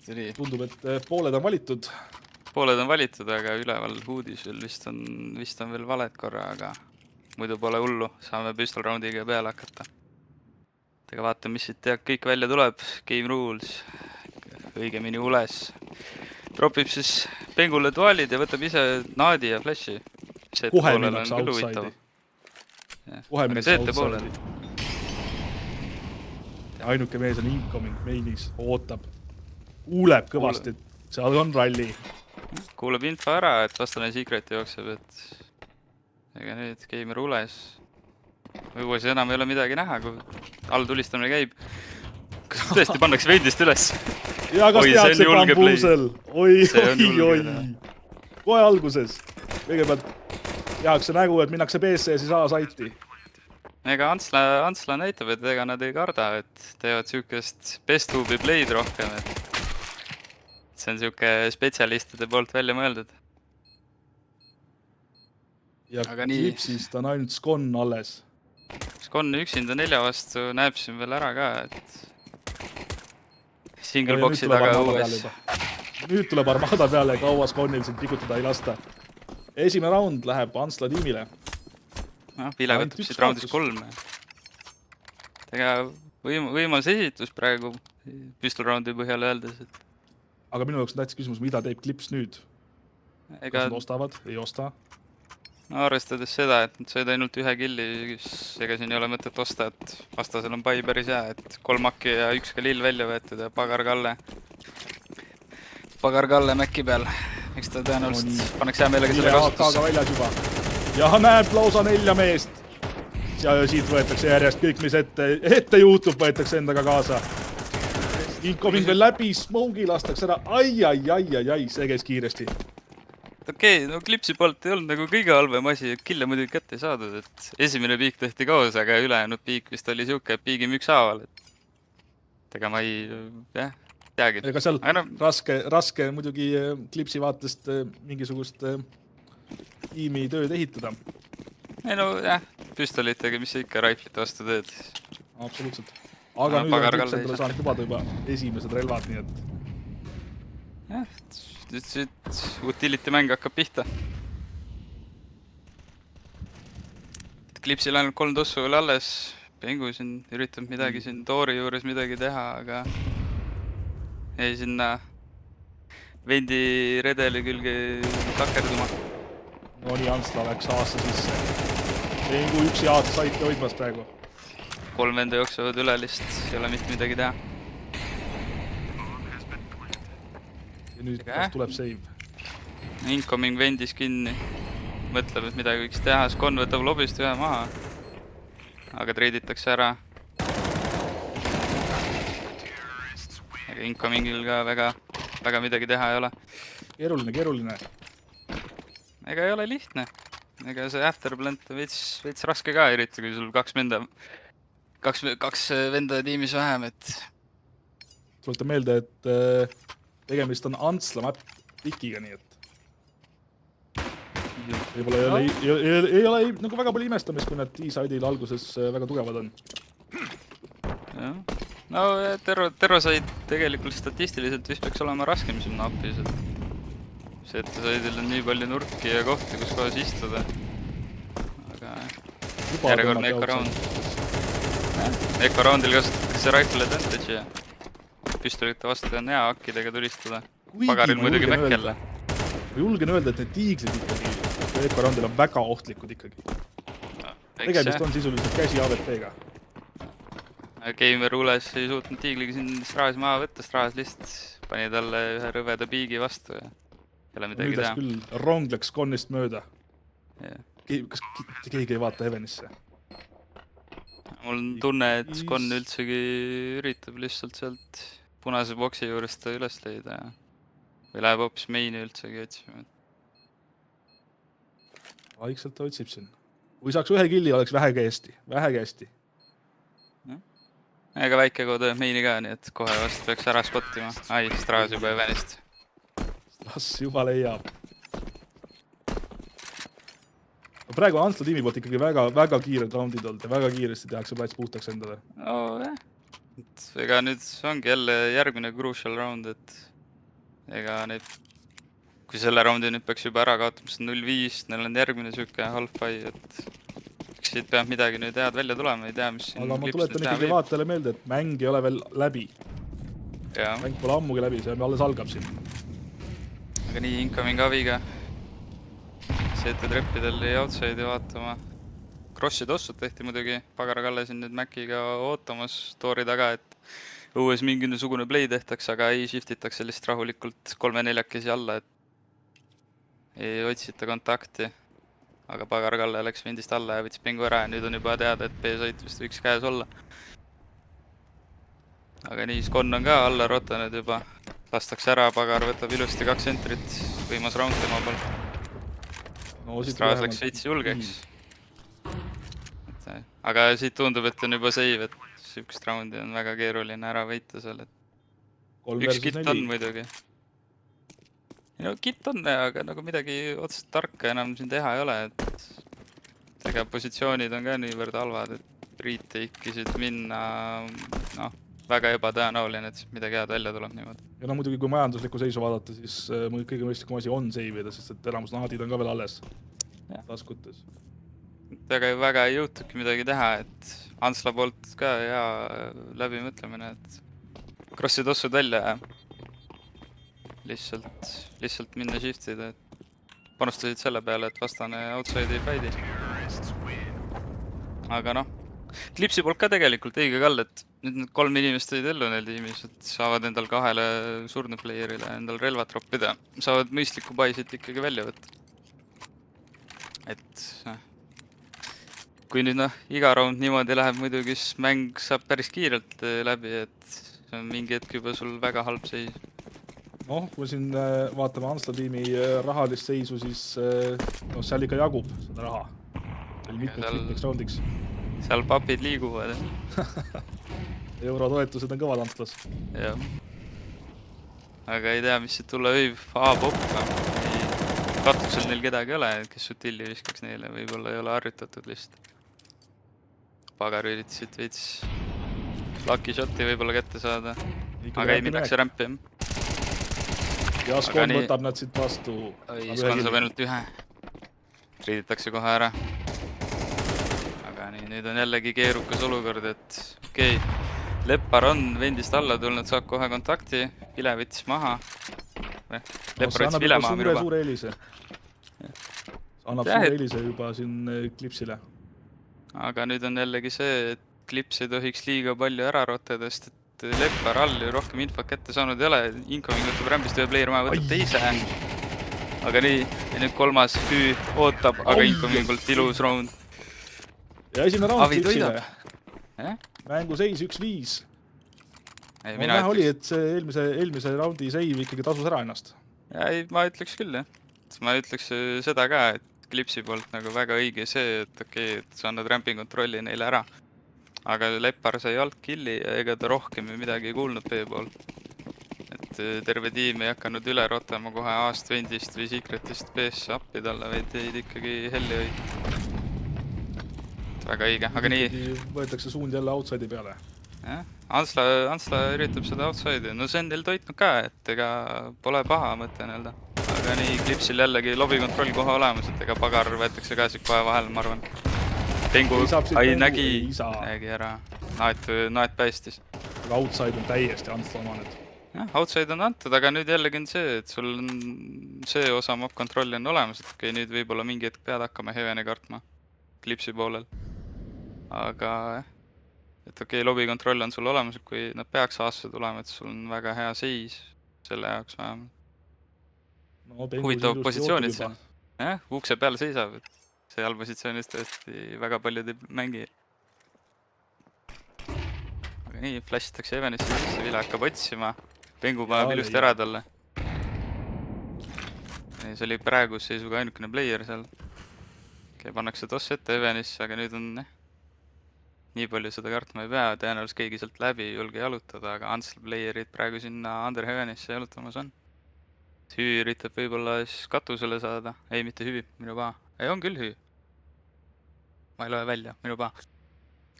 Tundub, et pooled on valitud. Pooled on valitud, aga üleval huudisel vist on veel valed korra, aga muidu pole hullu. Saame pistol roundiga peale hakata. Aga vaatame, mis siit kõik välja tuleb. Game rules. Õigemini ules. Dropib siis Pengule duaalid ja võtab ise naadi ja flashi. Kohe minnaks outside'i. Kohe minnaks outside'i. Ainuke mees on incoming mainis, ootab. Kuuleb kõvasti, et seal on ralli. Kuuleb info ära, et vastane secret jookseb, et ega nüüd gamer ules. Uues enam ei ole midagi näha, kui all tulistamine käib. Kas tõesti pannakse vendist üles? Ja kas tehakse bambuusel? Oi. Kohe alguses. Kõigepealt tehakse nägu, et minnakse BC ja siis A-saiti. Ega Antsla näitab, et ega nad ei karda, et teevad sihukest best who be played rohkem, et see on sihuke spetsialistide poolt välja mõeldud. Ja klipsist on ainult Skon alles. Skon üksinda 4 vastu näeb siin veel ära ka, et single box'i taga õues. Nüüd tuleb armada peale ja kaua Skonil siin pikutada ei lasta. Esimene round läheb Antsla tiimile. Pile võtab siit roundis 3. Ega võimas esitus praegu pistol roundi põhjal öeldes, et aga minu jaoks on tähtis küsimus, mida teeb klips nüüd? Kas nad ostavad? Ei osta? Arvestades seda, et nad said ainult 1 killi, ega siin ei ole mõtet osta, et vastasel on pai päris hea, et 3 Aki ja 1 Kalill välja võetud ja Pagar Kalle Mäkki peal. Eks ta tõenäoliselt pannaks hea meelega selle kasutusse. Väljas juba. Ja näeb lausa 4 meest. Ja siit võetakse järjest kõik, mis ette juhtub, võetakse endaga kaasa. Incoming veel läbi, smoke'i lastakse ära. Ai, see käis kiiresti. Okei, no klipsi poolt ei olnud nagu kõige halvem asi, kille muidugi kätte ei saadud, et esimene piik tehti koos, aga ülejäänud piik vist oli siuke, et piigime 1 haaval. Ega ma ei teagi. Ega seal raske muidugi klipsi vaatest mingisugust tiimi tööd ehitada. Ei no püstolitega, mis sa ikka riflite vastu teed. Absoluutselt. Aga nüüd on klips endale saanud lubada juba esimesed relvad, nii et siit utility mäng hakkab pihta. Klipsil ainult 3 tossu veel alles. Pengu siin üritab midagi siin Toori juures midagi teha, aga jäi sinna vendi redeli külge takerduma. No nii Antsla läks aasta sisse. Pengu üksi aasta saiti hoidmas praegu. 3 venda jooksevad ülelist, ei ole mitte midagi teha. Ja nüüd kas tuleb save? Incoming vendis kinni. Mõtleb, et midagi võiks teha. Skon võtab lobist 1 maha. Aga treiditakse ära. Aga incomingil ka väga midagi teha ei ole. Keeruline. Ega ei ole lihtne. Ega see afterplant on veits raske ka eriti, kui sul 2 venda tiimis vähem, et tuletan meelde, et tegemist on Antsla map pikiga, nii et võib-olla ei ole nagu väga palju imestamist, kui nad T-side'il alguses väga tugevad on. No Terroside tegelikult statistiliselt vist peaks olema raskem siin napis. See, et Side'il on nii palju nurki ja kohti, kus kohas istuda. Aga järjekordne Eco Round. Eco Roundil kasutatakse rifle advantage ja püstolite vastu on hea akkidega tulistada. Pagaril muidugi Mäkkelle. Ma julgen öelda, et need tiiglid ikkagi Eco Roundil on väga ohtlikud ikkagi. Tegemist on sisuliselt käsi AVP-ga. Gamer ules ei suutnud tiigliga siin Straas maha võtta, Straas lihtsalt pani talle 1 rõveda piigi vastu ja ei ole midagi teha. Nüüd küll rong läks Skonist mööda. Kas keegi ei vaata Heavenisse? Mul on tunne, et Skon üldsegi üritab lihtsalt sealt punase boksi juurest ta üles leida või läheb hoopis meini üldsegi otsima. Vaikselt ta otsib siin. Kui saaks 1 killi, oleks vähegi hästi. Ega väike koode meini ka, nii et kohe vast peaks ära spottima. Ai, Straas juba Evenist. Straas juba leiab. Praegu on Antsla tiimi poolt ikkagi väga kiired roundid olnud ja väga kiiresti tehakse plats puhtaks endale. Ega nüüd ongi jälle järgmine crucial round, et ega neid, kui selle raundi nüüd peaks juba ära kaotama, siis 0-5, neil on järgmine siuke half buy, et eks siit peab midagi nüüd head välja tulema, ei tea, mis siin aga ma Clips tuletan nüüd teha ikkagi võib. vaatajale meelde, et mäng ei ole veel läbi. Jaa, Mäng pole ammugi läbi, see alles algab siin. aga nii incoming aviga. CT treppidel jäi outside'i vaatama. Crossid ossud tehti muidugi, Pagar-Kalle siin nüüd Maciga ootamas toori taga, et õues mingisugune play tehtaks, aga ei shiftitakse lihtsalt rahulikult 3-4 alla, et ei otsita kontakti. Aga Pagar-Kalle läks vindist alla ja võttis pingu ära ja nüüd on juba teada, et B-sait vist võiks käes olla. Aga nii, Skon on ka alla rotanud juba. Lastakse ära, Pagar võtab ilusti 2 entrit, võimas round tema pool. No, Straas läks veits julgeks. Aga siit tundub, et on juba save, et sihukest raundi on väga keeruline ära võita seal, et üks kitt on muidugi. No kitt on, aga nagu midagi otsest tarka enam siin teha ei ole, et ega positsioonid on ka niivõrd halvad, et retake isid minna, noh, väga ebatõenäoline, et midagi head välja tuleb niimoodi. Ja no muidugi, kui majanduslikku seisu vaadata, siis kõige mõistlikum asi on save-ida, sest et enamus naadid on ka veel alles taskutes. Aga väga ei jõutuki midagi teha, et Ansla poolt ka hea läbimõtlemine, et crossid ossud välja ja lihtsalt minna shiftida, et panustasid selle peale, et vastane outside'i fight'i. Aga noh, Clipsi poolt ka tegelikult õige kall, et nüüd need 3 inimest tõid ellu neil tiimis, et saavad endal 2 surnud playerile endal relvad troppida, saavad mõistliku baisit ikkagi välja võtta. Et kui nüüd noh, iga round niimoodi läheb muidugi, siis mäng saab päris kiirelt läbi, et see on mingi hetk juba sul väga halb seis. Noh, kui siin vaatame Ansla tiimi rahalist seisu, siis no, seal ikka jagub seda raha. Mitmeks roundiks. Seal papid liiguvad. Eurotoetused on kõvad Anslas. Jah. Aga ei tea, mis siit tulla võib. A-poppa. Katusel neil kedagi ei ole, kes sutilli viskaks neile. Võib-olla ei ole harjutatud lihtsalt. Pagar üritasid veits lucky shoti võib-olla kätte saada. Aga ei minnakse rämpi. Ja Skon võtab nad siit vastu. Skon saab ainult 1. Triiditakse kohe ära. Aga nii, nüüd on jällegi keerukas olukord, et okei. Leppar on vendist alla tulnud, saab kohe kontakti. Vile võttis maha. Leppar võttis Vile maha minu juba. Suure eelise. Annab suure eelise juba siin Clipsile. Aga nüüd on jällegi see, et Clips ei tohiks liiga palju ära rotada, sest Leppar all ju rohkem infot kätte saanud ei ole. Incoming võtab rämbist ühe player maha, võtab teise. Aga nii, ja nüüd 3. Hüü ootab, aga Incoming poolt ilus round. Ja esimene round Clipsile. Mängu seis 1-5. Nähe oli, et see eelmise roundi save ikkagi tasus ära ennast. Ei, ma ütleks küll, jah. Ma ütleks seda ka, et Clipsi poolt nagu väga õige see, et okei, et sa annad ramping kontrolli neile ära. Aga Leppar sai alt killi ja ega ta rohkem midagi ei kuulnud B pool. Et terve tiim ei hakanud üle rotama kohe A-st, vendist või secretist B-sse appi talle, vaid teid ikkagi helli hoid. Väga õige, aga nii. Võetakse suund jälle outside'i peale. Ansla üritab seda outside'i. No see on teil toitnud ka, et ega pole paha mõte näelda. Aga nii, Clipsil jällegi lobby kontroll kohe olemas, et ega Pagar võetakse ka siit kohe vahel, ma arvan. Pengu nägi ära. Naet päästis. Aga outside on täiesti Ansla oma nüüd. Jah, outside on antud, aga nüüd jällegi on see, et sul on see osa mob kontrolli on olemas, et okei, nüüd võib-olla mingi hetk pead hakkama Heaveni kartma Clipsi poolel. Aga et okei, lobby kontroll on sul olemas, et kui nad peaks aastasse tulema, et sul on väga hea seis selle jaoks vähemalt. Huvitav positsioonid see. Jah, ukse peal seisab, et seal positsioonis tõesti väga paljud ei mängi. Aga nii, flashitakse Evanisse, Vile hakkab otsima. Pengu paneb ilusti ära talle. See oli praeguse seisuga ainukene player seal. Pannakse toss ette Evanisse, aga nüüd on nii palju seda kartma ei pea. Tõenäoliselt keegi sealt läbi ei julge jalutada, aga Ansel playerid praegu sinna Under Heavenisse jalutamas on. Hüü üritab võib-olla katusele saada. Ei, mitte hüvi, minu paha. Ei, on küll hüü. Ma ei loe välja, minu paha.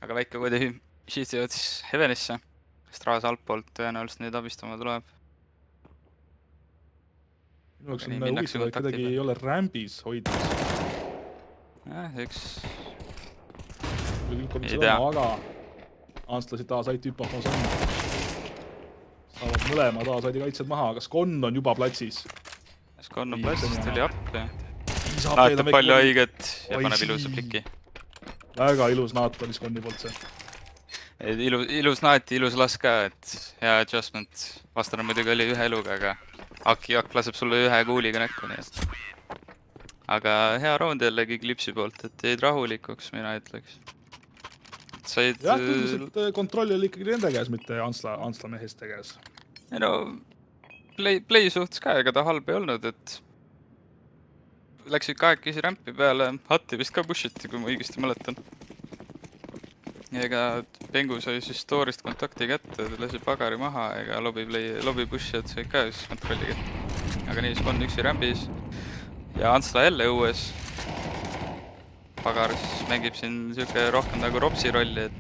Aga väike kodi hüü. Shiitivad siis Heavenisse. Straas altpoolt tõenäoliselt neid abistama tuleb. Minu jaoks Aga nii on minnakse huvitav, et kedagi kontaktile. ei ole rämbis hoidmas. Eks Küll Ei tea. aga Antslasid taas said tüpamas on. Saavad mõlema taas said kaitsed maha, aga Skon on juba platsis. Skon on platsist, tuli appi. Saab Naetab palju väike- haiget ja Oi, paneb sii. ilusa pliki. Väga ilus naat oli Skonni poolt see. Ilus naeti, ilus lask ka, et hea adjustment. Vastane muidugi oli ühe eluga, aga Ak laseb sulle ühe kuuliga näkku, nii et. Aga hea round jällegi Klipsi poolt, et jäid rahulikuks, mina ütleks. Said... Jah, tundus, et kontroll oli ikkagi nende käes, mitte Antsla meheste käes. Ei no, play suhtes ka, ega ta halb ei olnud, et läksid kahekesi rämpi peale, Hatti vist ka pushiti, kui ma õigesti mäletan. Ega Pengu sai siis store'ist kontakti kätte, lasi pagari maha, ega lobby pushijad sai ka siis kontrolli kätte. Aga nii, Skon üksi rämbis ja Antsla jälle õues. Pagar siis mängib siin siuke rohkem nagu Ropsi rolli, et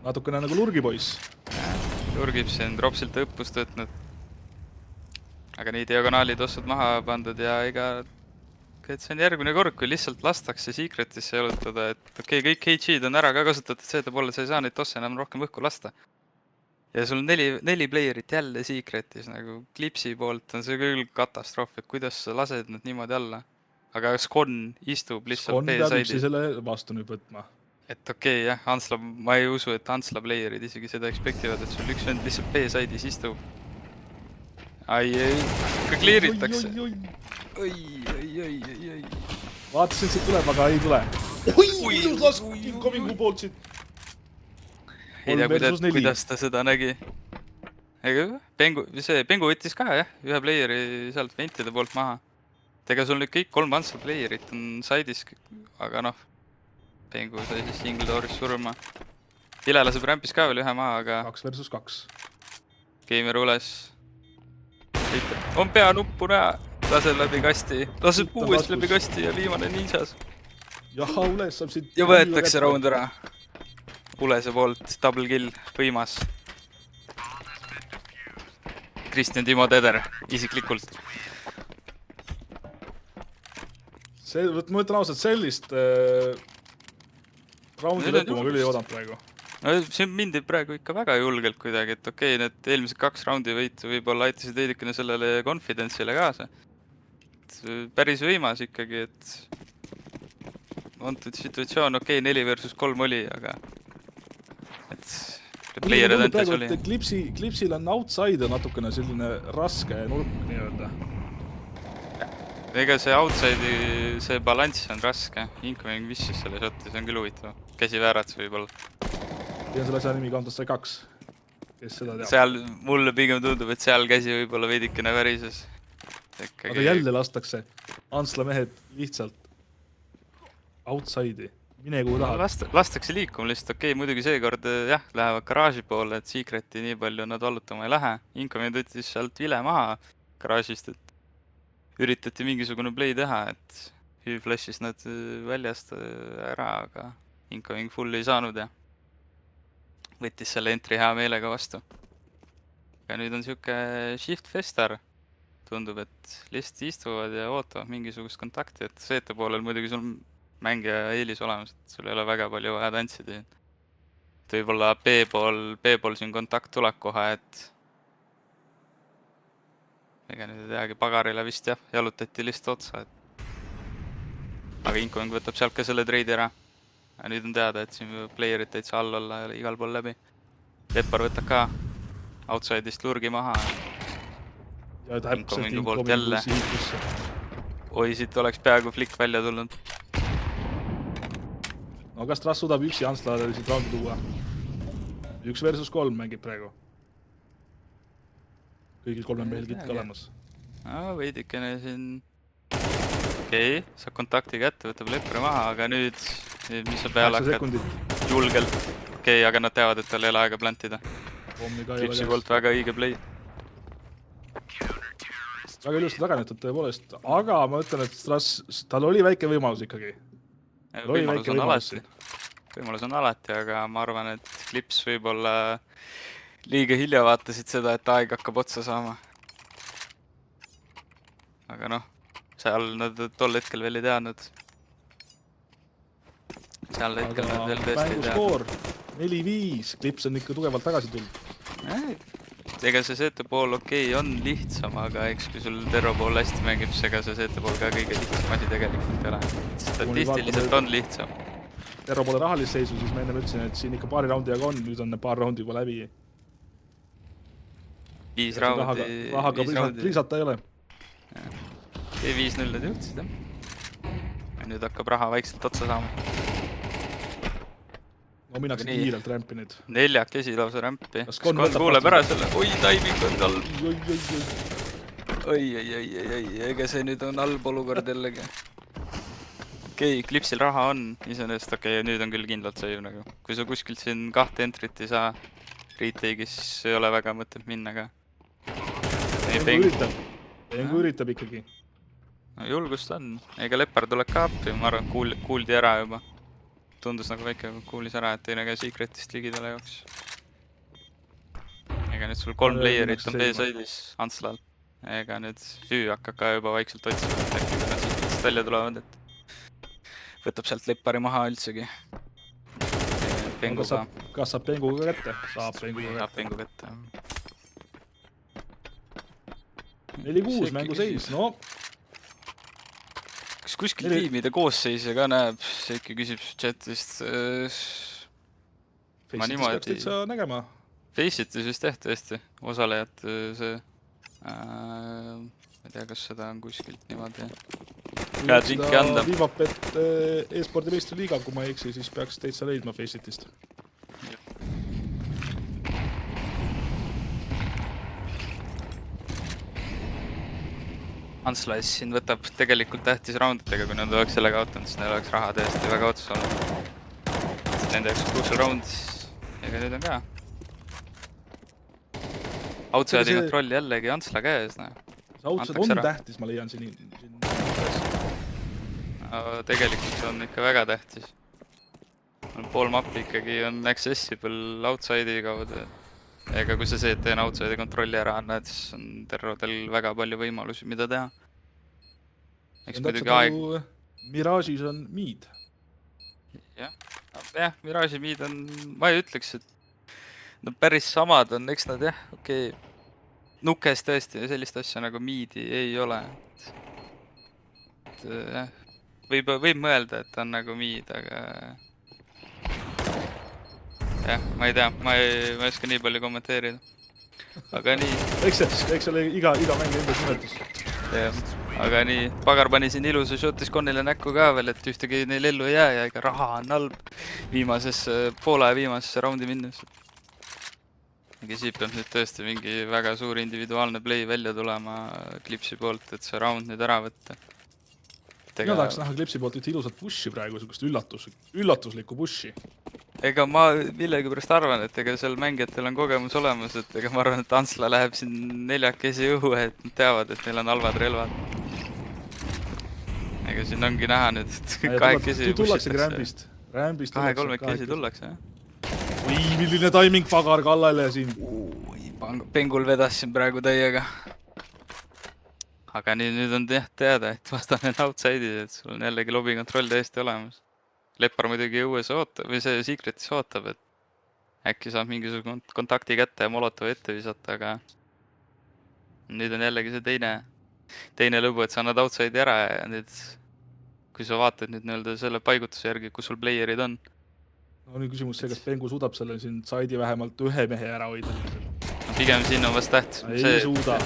Natukene nagu lurgipoiss. Lurgib siin Ropsilt õppust võtnud. Aga nii diagonaalid ossud maha pandud ja ega et see on järgmine kord, kui lihtsalt lastakse Secretisse jalutada, et okei, kõik HG-d on ära ka kasutatud, seeta poole sa ei saa neid tosse enam rohkem õhku lasta. Ja sul on neli playerit jälle Secretis, nagu Klipsi poolt on see küll katastroof, et kuidas sa lased nad niimoodi alla. Aga Skon istub lihtsalt Skon peab üksi B-side'is. selle vastu nüüd võtma. Et okei, jah, Antsla, ma ei usu, et Antsla playerid isegi seda expectivad, et sul üks vend lihtsalt B-side'is istub. Ai, ka clearitakse. Oi. Vaatasin, siit tuleb, aga ei tule. Oi, ilus lask Incomingu poolt siit. Ei tea, kuidas ta seda nägi. Ega Pengu võttis ka, jah, ühe playeri sealt ventide poolt maha. Ega sul nüüd kõik 3 Antsla playerit on side'is, aga noh, Pengu sai siis single door'is surma. Ile laseb rämpis ka veel ühe maha, aga 2 versus 2. Gamer ules. On pea nuppu näha. Laseb läbi kasti. Laseb uuesti läbi kasti ja viimane ninjas. Jaha, Ules saab siit... Ja võetakse round ära. Ulese poolt, double kill, võimas. Kristjan Timo Teder, isiklikult. Ma ütlen ausalt, sellist raundi lõppu ma küll ei oodanud praegu. No see mindi praegu ikka väga julgelt kuidagi, et okei, need eelmised 2 raundi võitu võib-olla aitasid veidikene sellele confidence'ile kaasa. Päris võimas ikkagi, et antud situatsioon, okei, 4 versus 3 oli, aga et playerid antes oli. Klipsil on outsider natukene selline raske nurk nii-öelda. Ega see outside'i, see balanss on raske. Incoming vissis selle shotti, see on küll huvitav. Käsi väärats võib-olla. Ja selle asja nimi Counter Strike 2. Kes seda teab? Seal mulle pigem tundub, et seal käsi võib-olla veidikene värises. Aga jälle lastakse Antsla mehed lihtsalt outside'i. Mine kuhu tahad. Lastakse liikuma lihtsalt, okei, muidugi seekord jah, lähevad garaaži poole, et Secreti nii palju nad vallutama ei lähe. Incoming võttis sealt vile maha garaažist, et üritati mingisugune play teha, et flash'is nad väljast ära, aga Incoming full ei saanud ja võttis selle entry hea meelega vastu. Ja nüüd on siuke shift festar. Tundub, et lihtsalt istuvad ja ootavad mingisugust kontakti, et seete poolel muidugi sul mängija eelis olemas, et sul ei ole väga palju vaja tantsida. Et võib-olla B-pool siin kontakt tuleb kohe, et ega nüüd ei teagi, pagarile vist jah, jalutati lihtsalt otsa, et aga Incoming võtab sealt ka selle treidi ära. Ja nüüd on teada, et siin playerid täitsa all olla ja igal pool läbi. Leppar võtab ka outside'ist lurgi maha. Ja täpselt Incomingu poolt jälle. Oi, siit oleks peaaegu flick välja tulnud. No kas Strass suudab üksi Antsla siit raundi tuua? 1 versus 3 mängib praegu. Kõigil 3 mehel kitt ka olemas. Veidikene siin... Okei, saab kontakti kätte, võtab Leppari maha, aga nüüd mis sa peale hakkad julgelt. Okei, aga nad teavad, et tal ei ole aega plantida. Klipsi poolt väga õige play. Väga ilusti taganetud tõepoolest, aga ma ütlen, et Strass, tal oli väike võimalus ikkagi. Võimalus on alati, aga ma arvan, et Klips võib-olla liiga hilja vaatasid seda, et aeg hakkab otsa saama. aga noh, seal nad tol hetkel veel ei teadnud. Seal hetkel nad veel tõesti ei mänguskoor 4-5, Klips on ikka tugevalt tagasi tulnud. Ega see CT pool okei, on lihtsam, aga eks kui sul Terro pool hästi mängib, siis ega see CT pool ka kõige lihtsam asi tegelikult ei ole. Statistiliselt on lihtsam. Terro pole rahalist seisu, siis ma enne ütlesin, et siin ikka paari raundi aga on, nüüd on need paar raundi juba läbi. 5 raundi. Rahaga priisata ei ole. 5-0 nad jõudsid, jah. Nüüd hakkab raha vaikselt otsa saama. No minnakse kiirelt rämpi nüüd. 4 lausa rämpi. Kas Skon kuuleb ära selle. Oi, taiming on halb. Oi, ega see nüüd on halb olukord jällegi. Okei, Klipsil raha on iseenesest, okei, nüüd on küll kindlalt save nagu. Kui sa kuskilt siin 2 entrit ei saa retake'is, siis ei ole väga mõtet minna ka. Pengu üritab ikkagi. Julgust on. Ega Lepar tuleb ka appi, ma arvan, kuuldi ära juba. Tundus nagu väike, kuulis ära, et teine käe Secretist ligidale jooks. Ega nüüd sul 3 playerit on B-side'is Antslal. Ega nüüd Füü hakkab ka juba vaikselt otsima, et äkki kui nad Secretist välja tulevad, et võtab sealt Lepari maha üldsegi. Penguga. Kas saab Penguga kätte? Saab Pengu kätte. 4-6 mängu seis, no. Kas kuskil tiimide koosseise ka näeb, see ikka küsib chatist. Face'itis peaks täitsa nägema. Face'itis vist tõesti, osalejad see. Ma ei tea, kas seda on kuskilt niimoodi. Käed linki anda. Vivapet e-spordi meistriliiga, kui ma ei eksi, siis peaks täitsa leidma Face'itist. Antslais siin võtab tegelikult tähtis raunditega, kui nad oleks selle kaotanud, siis neil oleks raha tõesti väga otsas olnud. Nende jaoks crucial round, ega nüüd on ka. Outside'i kontroll jällegi Antsla käes. See outside on tähtis, ma leian siin. Tegelikult on ikka väga tähtis. Pool mappi ikkagi on accessible outside'i kaudu. Ega kui sa CT-n outside'i kontrolli ära annad, siis on Terrodel väga palju võimalusi, mida teha. Eks muidugi aeg... Mirage'is on Mead. Jah, Mirage'i Mead on... Ma ei ütleks, et päris samad on, eks nad jah, okei. Nukes tõesti sellist asja nagu Mead'i ei ole. Võib mõelda, et on nagu Mead, aga... Jah, ma ei tea, ma ei oska nii palju kommenteerida. Aga nii... Eks selle iga mäng endas nimetus. Aga nii, Pagar pani siin ilusa shoti Skonile näkku ka veel, et ühtegi neil ellu ei jää ja ega raha on halb poole viimasesse raundi minnes. Ega siit peab nüüd tõesti mingi väga suur individuaalne play välja tulema Klipsi poolt, et see round nüüd ära võtta. Mina tahaks näha Klipsi poolt üht ilusat pushi praegu, sellist üllatuslikku pushi. Ega ma millegi pärast arvan, et ega seal mängijatel on kogemus olemas, et ega ma arvan, et Antsla läheb siin 4 õhu, et nad teavad, et neil on halvad relvad. Ega siin ongi näha nüüd, et 2 tullaksegi rämbist. 2-3 tullakse, jah. Oi, milline timing Pagar kallale siin. Pengul vedas siin praegu täiega. Aga nüüd on teada, et vastane on outside'is, et sul on jällegi lobi kontroll täiesti olemas. Lepar muidugi õues ootab, või see Secretis ootab, et äkki saab mingisugune kontakti kätte ja Molotovi ette visata, aga nüüd on jällegi see teine lõbu, et sa annad outside'i ära ja nüüd, kui sa vaatad nüüd nii-öelda selle paigutuse järgi, kus sul playerid on. No nüüd küsimus see, kas Pengu suudab selle siin side'i vähemalt ühe mehe ära hoida. Pigem siin on vast tähtsam. Ei suuda.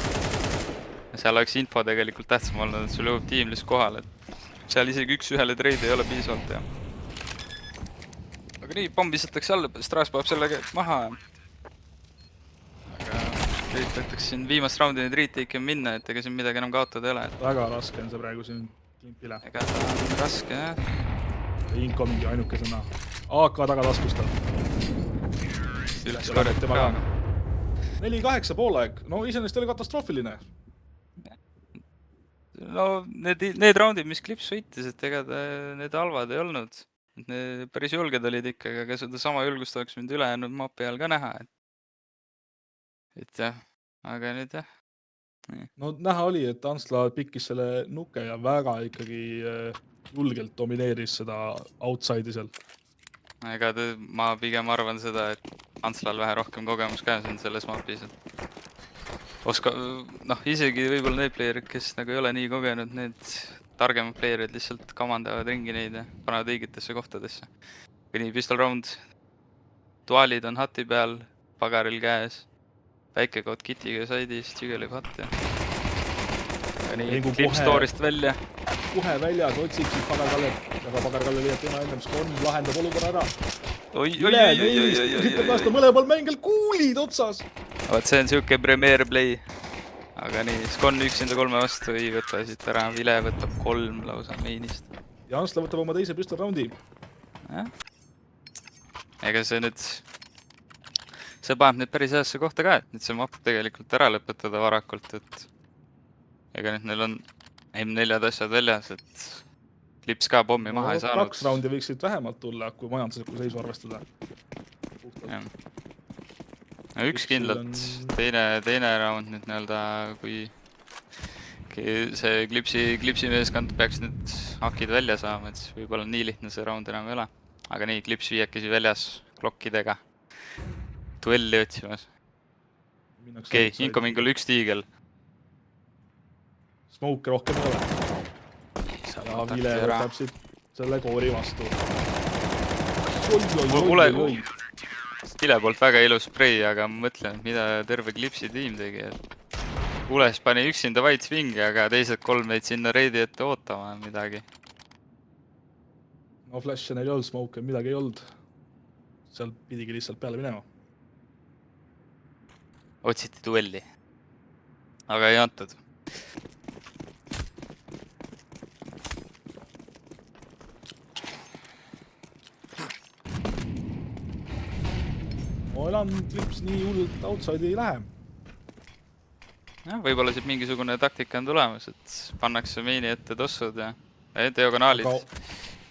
Seal oleks info tegelikult tähtsam olnud, et sul jõuab tiim lihtsalt kohal, et seal isegi 1-1 treid ei ole piisavalt, jah. Aga nii, pomm visatakse alla, Straas paneb sellega maha. Aga üritatakse siin viimast raundi neid retake'i minna, et ega siin midagi enam kaotada ei ole. Väga raske on see praegu siin Klimpile. Ega ta on raske, jah. Incomingi ainukesena. AK taga taskustab. Üles korjata ka. 4-8 poolaeg. No iseenesest oli katastroofiline. No need raundid, mis Klips võitis, et ega need halvad ei olnud. Need päris julged olid ikka, aga seda sama julgust oleks mind ülejäänud mapi all ka näha. Et jah, aga nüüd jah. No näha oli, et Antsla pikkis selle nuke ja väga ikkagi julgelt domineeris seda outside'i seal. Ega ma pigem arvan seda, et Antslal vähe rohkem kogemus käes on selles mapis, et isegi võib-olla need playerid, kes nagu ei ole nii kogenud, need targemad playerid lihtsalt kamandavad ringi neid ja panevad õigetesse kohtadesse. Kui nii pistol round, duaalid on hati peal, pagaril käes, väikekood kitiga saidis, tšügelib hatti. Ja nii klipp story'st välja. Kohe väljas otsib siis Pagar-Kalle, aga Pagar-Kalle liiab tema ennem Skon lahendab olukorra ära. Üritab lasta mõlemal mängel kuulid otsas. Vaat see on siuke premiere play. Aga nii, Skon üksinda 3 vastu ei võta siit ära, Vile võtab 3 lausa mainist. Ja Antsla võtab oma teise pistol roundi. Ega see nüüd, see paneb nüüd päris heasse kohta ka, et nüüd see map tegelikult ära lõpetada varakult, et ega nüüd neil on M4 asjad väljas, et klips ka pommi maha ei saanud. 2 raundi võiksid vähemalt tulla, kui majanduslikku seisu arvestada. No üks kindlalt, teine raund nüüd nii-öelda, kui see klipsi meeskond peaks nüüd hakid välja saama, et siis võib-olla nii lihtne see raund enam ei ole. Aga nii, klips viiekesi väljas klokkidega duelli otsimas. Okei, incomingul 1 tiigel. Smoke rohkem ei ole. Ja Vile võtab siit selle koori vastu. Vile poolt väga ilus spray, aga ma mõtlen, mida terve klipsi tiim tegi. Ules pani üksinda white swingi, aga teised 3 meid sinna reidi ette ootama midagi. No flash'e neil ei olnud, smoke midagi ei olnud. Seal pidigi lihtsalt peale minema. Otsiti duelli. Aga ei antud. No enam klips nii hullult outside ei lähe. Võib-olla siit mingisugune taktika on tulemas, et pannakse meini ette tossud ja diagonaalid.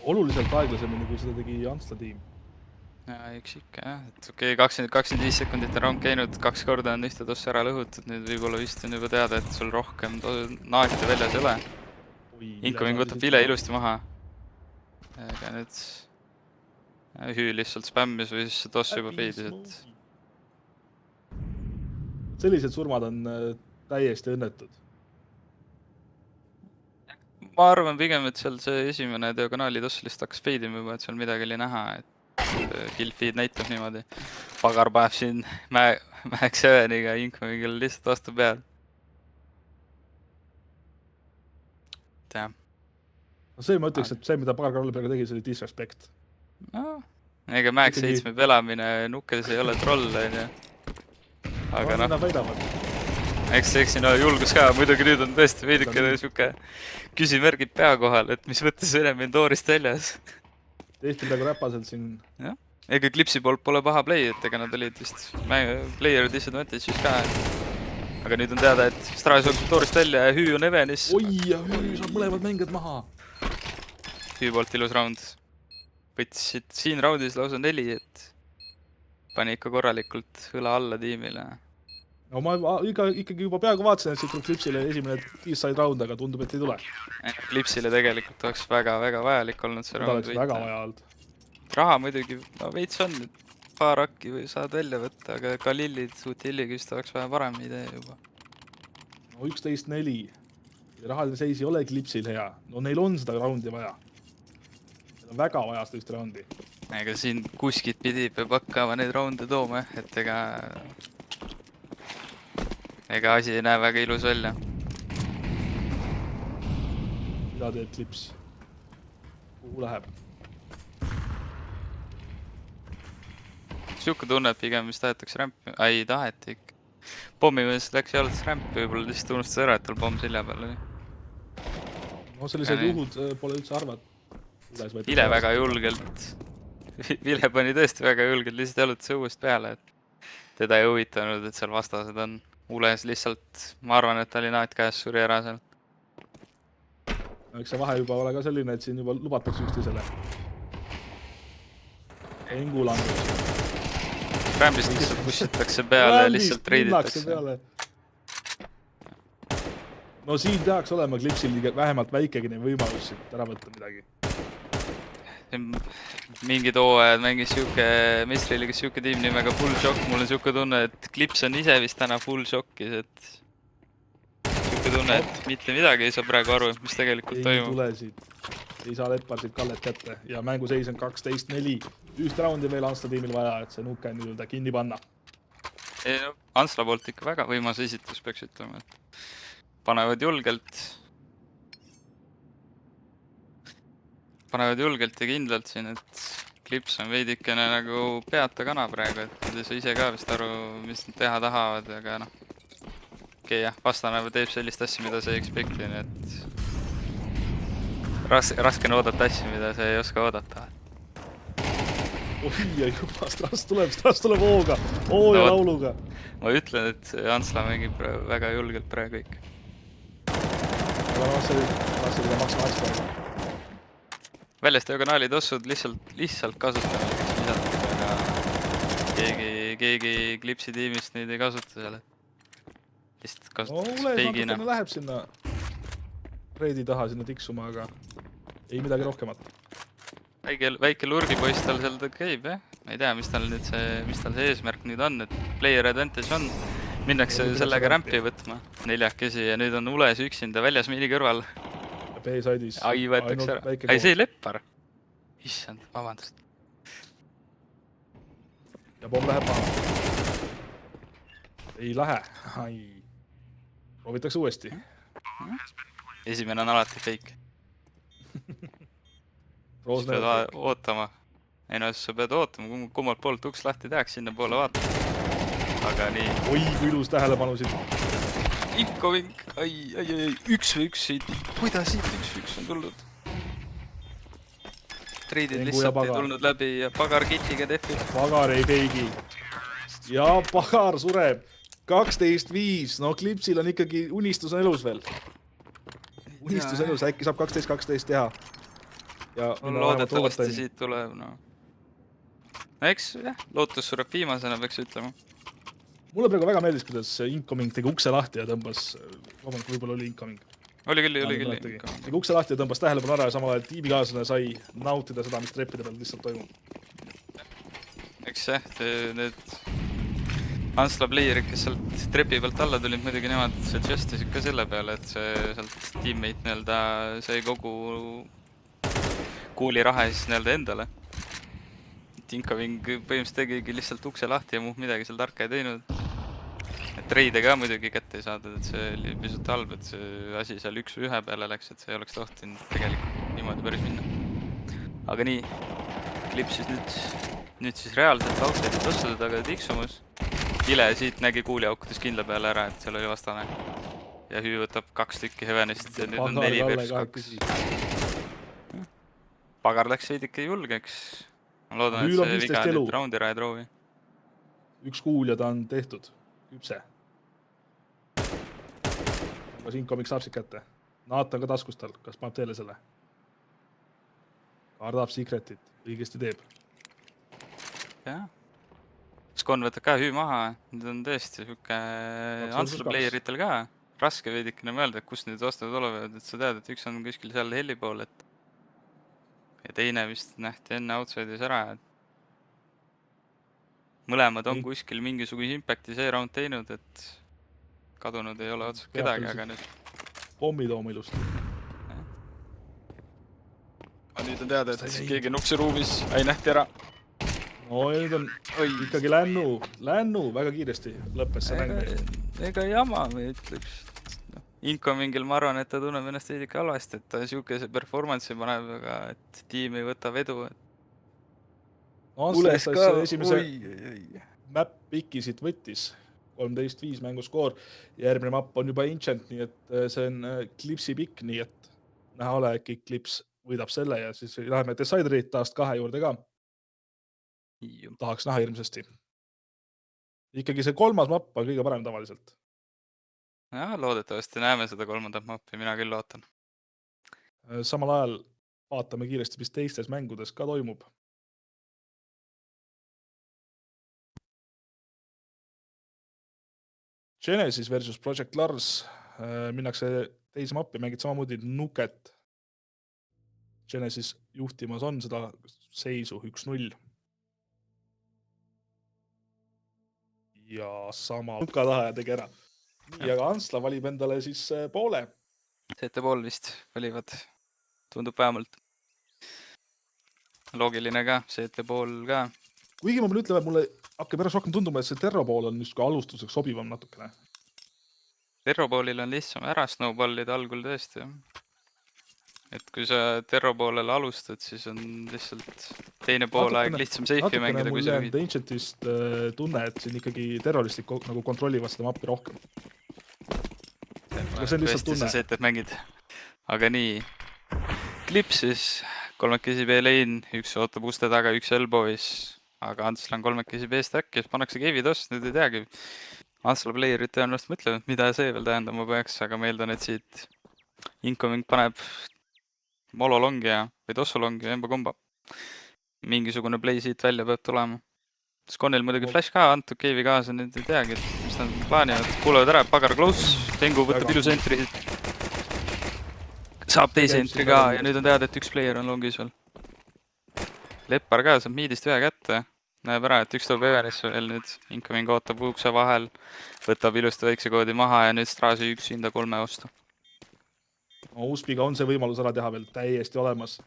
Oluliselt aeglasemini, kui seda tegi Antsla tiim. Ja üks ikka jah, et okei, 25 sekundit on raund käinud, 2 korda on ühte tossu ära lõhutud, nüüd võib-olla vist on juba teada, et sul rohkem naakide väljas ei ole. Incoming võtab Vile ilusti maha. Aga nüüd Hüü lihtsalt spämmis või siis see toss juba feidis, et sellised surmad on täiesti õnnetud. Ma arvan pigem, et seal see esimene diagonaali toss lihtsalt hakkas feidima juba, et seal midagi oli näha, et kill feed näitab niimoodi. Pagar päev siin Max 7-iga incomingil lihtsalt vastu peal. No see ma ütleks, et see, mida Pagar-Kalle peale tegi, see oli disrespect. No, ega Max 7 pelamine nukkes ei ole troll, on ju. Aga noh, eks siin julgus ka, muidugi nüüd on tõesti veidike siuke küsimärgid pea kohal, et mis võttes Venemaa toorist väljas. Tehti midagi räpaselt siin. Jah, ega klipsi poolt pole paha play, et ega nad olid vist player disadvantage'is ka. Aga nüüd on teada, et Straas jookseb toorist välja ja Hüü on Evenis. Oi, ja Hüü saab mõlemad mängijad maha. Hüü poolt ilus round. Võtsid siin roundis lausa 4, et pani ikka korralikult õla alla tiimile. No ma ikkagi juba peaaegu vaatasin, et siit tuleb klipsile esimene eastside round, aga tundub, et ei tule. Klipsile tegelikult oleks väga vajalik olnud see round võita. Väga vaja olnud. Raha muidugi veits on, et paar hakki või saad välja võtta, aga ka lillid, Utilliga vist oleks vähe parem idee juba. No 11-4. Rahaline seis ei ole klipsil hea. No neil on seda roundi vaja. Neil on väga vaja seda üht roundi. Ega siin kuskit pidi peab hakkama neid rounde tooma, et ega asi ei näe väga ilus välja. Mida teeb klips? Kuhu läheb? Siuke tunne, et pigem vist tahetakse rämpi. Ei taheti ikka. Pommi mõelest läks jalutas rämpi, võib-olla lihtsalt unustas ära, et tal pomm selja peal oli. No sellised juhud pole üldse arvad. Vile väga julgelt. Vile pani tõesti väga julgelt lihtsalt jalutas õuest peale, et teda ei huvitanud, et seal vastased on. Ules lihtsalt, ma arvan, et ta oli naat käes suri ära seal. Eks see vahe juba ole ka selline, et siin juba lubatakse üksteisele. Engu langus. Rämbist lihtsalt pussitakse peale ja lihtsalt reiditakse. no siin peaks olema Clipsil vähemalt väikegine võimalus siit ära võtta midagi. Mingid hooajad mängis siuke meistriliigas siuke tiim nimega Full Shock. Mul on siuke tunne, et Clips on ise vist täna Full Shockis, et siuke tunne, et mitte midagi ei saa praegu aru, mis tegelikult ei toimub. tule siit. Ei saa Lepparsilt Kallet kätte ja mänguseis on 12-4. Üht raundi veel Ansla tiimil vaja, et see nuke nii-öelda kinni panna. Ei, no, Ansla poolt ikka väga võimas esitus, peaks ütlema. Panevad julgelt ja kindlalt siin, et Clips on veidikene nagu peata kana praegu, et nad ei saa ise ka vist aru, mis nad teha tahavad, aga noh. Okei, jah, vastane teeb sellist asja, mida sa ei expecti, nii et raske on oodata asja, mida sa ei oska oodata. Oi, juba, Strass tuleb hooga, ja lauluga. Ma ütlen, et Ansla mängib väga julgelt praegu ikka. Aga noh, see oli maksimaalselt praegu. Väljastöökanaali tossud lihtsalt kasutame lisalt, aga keegi Clipsi tiimist neid ei kasuta seal. Lihtsalt kasutatakse feigina. Ules läheb sinna reidi taha sinna tiksuma, aga ei midagi rohkemat. Väike lurgipoiss tal seal käib, jah? Ma ei tea, mis tal see eesmärk nüüd on, et player advantage on. Minnakse sellega rämpi võtma 4 ja nüüd on Ules üksinda väljas miini kõrval. B-side'is. Ai, võetakse ära. Ai, see Leppar. Issand, vabandust. Ja pomm läheb maha. Ei lähe. Ai. Proovitakse uuesti. Esimene on alati fake. Roos pead ootama. Ei no, sa pead ootama, kummalt poolt uks lahti tehaks, sinna poole vaatama. Aga nii. Oi, kui ilus tähelepanu siin. Incoming. Ai, 1v1 siit. Kuidas siit 1v1 on tulnud? Treidid lihtsalt ei tulnud läbi ja Pagar kitiga defib. Pagar ei feigi. Ja Pagar sureb. 12-5. No Clipsil on ikkagi unistus on elus veel. Unistus elus, äkki saab 12-12 teha. Ja loodetavasti siit tuleb, no. Eks, jah, lootus sureb viimasena, peaks ütlema. Mulle praegu väga meeldis, kuidas Incoming tegi ukse lahti ja tõmbas, võib-olla oli Incoming. Oli küll. Tegi ukse lahti ja tõmbas tähelepanu ära ja samal ajal tiimikaaslane sai nautida seda, mis treppide peal lihtsalt toimub. Eks jah, need Ansla playerid, kes sealt trepi pealt alla tulid, muidugi nemad adjustisid ka selle peale, et see sealt teammate nii-öelda sai kogu kuuliraha siis nii-öelda endale. Incoming põhimõtteliselt tegigi lihtsalt ukse lahti ja muud midagi seal tarka ei teinud. Et reide ka muidugi kätte ei saadud, et see oli pisut halb, et see asi seal 1-1 peale läks, et see ei oleks tohtinud tegelikult niimoodi päris minna. Aga nii, Clips siis nüüd siis reaalselt outside'i tossude taga tiksumus. Ile siit nägi kuuliaukudes kindla peale ära, et seal oli vastane. Ja Hüü võtab 2 tükki Heavenist ja nüüd on 4 versus 2. Pagar läks veidike julgeks. Ma loodan, et see viga nüüd raundi ära ei troovi. 1 kuul ja ta on tehtud. Küpse. Kas Incoming saab siit kätte? Naat on ka taskus tal. Kas paneb teile selle? Kardab secretit. Õigesti teeb. Jah. Skon võtab ka Hüü maha. Nüüd on tõesti siuke Ansla playeritel ka. Raske veidikene mõelda, et kus nüüd vastavad olevad. Et sa tead, et üks on kuskil seal helli pool. Ja teine vist nähti enne outside'is ära. Mõlemad on kuskil mingisuguse impacti see round teinud, et kadunud ei ole otsa kedagi, aga nüüd... Pommi tooma ilusti. Aga nüüd on teada, et keegi nuksi ruumis ei nähti ära. No nüüd on ikkagi lännu väga kiiresti lõppes see mäng. Ega jama, me ütleks. Incomingil ma arvan, et ta tunneb ennast veidike halvasti, et ta siukese performance'i paneb, aga et tiim ei võta vedu. Ules ka esimese map piki siit võttis. 13-5 mänguskoor. Järgmine map on juba Ancient, nii et see on Clipsi pikk, nii et näha ole äkki Clips võidab selle ja siis läheme Deciderit taast 2 juurde ka. Tahaks näha hirmsasti. Ikkagi see 3. map on kõige parem tavaliselt. Ja, loodetavasti näeme seda 3. mappi, mina küll ootan. Samal ajal vaatame kiiresti, mis teistes mängudes ka toimub. Genesis versus Project Lars. Minnakse teise mappi, mängid samamoodi Nuket. Genesis juhtimas on seda seisu 1-0. Ja sama Nuka taha ja tegi ära. Nii, aga Ansla valib endale siis poole. CT pool vist valivad. Tundub vähemalt. Loogiline ka, CT pool ka. Kuigi ma pean ütlema, et mulle hakkab järjest rohkem tunduma, et see Terro pool on just ka alustuseks sobivam natukene. Terro poolil on lihtsam ära snowballida algul tõesti. Et kui sa Terro poolele alustad, siis on lihtsalt teine poolaeg lihtsam seifi mängida, kui sa juhid. Ancientist tunne, et siin ikkagi terroristid nagu kontrollivad seda mappi rohkem. Aga see on lihtsalt tunne. Sa mängid. Aga nii, Klipsis kolmekesi B-lane, üks ootab uste taga, üks elbow'is, aga Antsla on kolmekesi B-stack ja pannakse keevid ost, nüüd ei teagi. Antsla playerid tõenäoliselt mõtlevad, mida see veel tähendama peaks, aga ma eeldan, et siit Incoming paneb mololongi ja või tossolongi ja emba-komba. Mingisugune play siit välja peab tulema. Skonil muidugi flash ka, antud keevi kaasa, nüüd ei teagi, mis nad plaanivad. Kuulevad ära, pagar close, Tengu võtab ilus entry. Saab teise entry ka ja nüüd on teada, et üks player on longis veel. Leppar ka saab miidist ühe kätte. Näeb ära, et üks tuleb Everisse veel nüüd. Incoming ootab ukse vahel, võtab ilusti väikse koodi maha ja nüüd Strasi üks hinda 3 ostu. Uspiga on see võimalus ära teha veel täiesti olemas.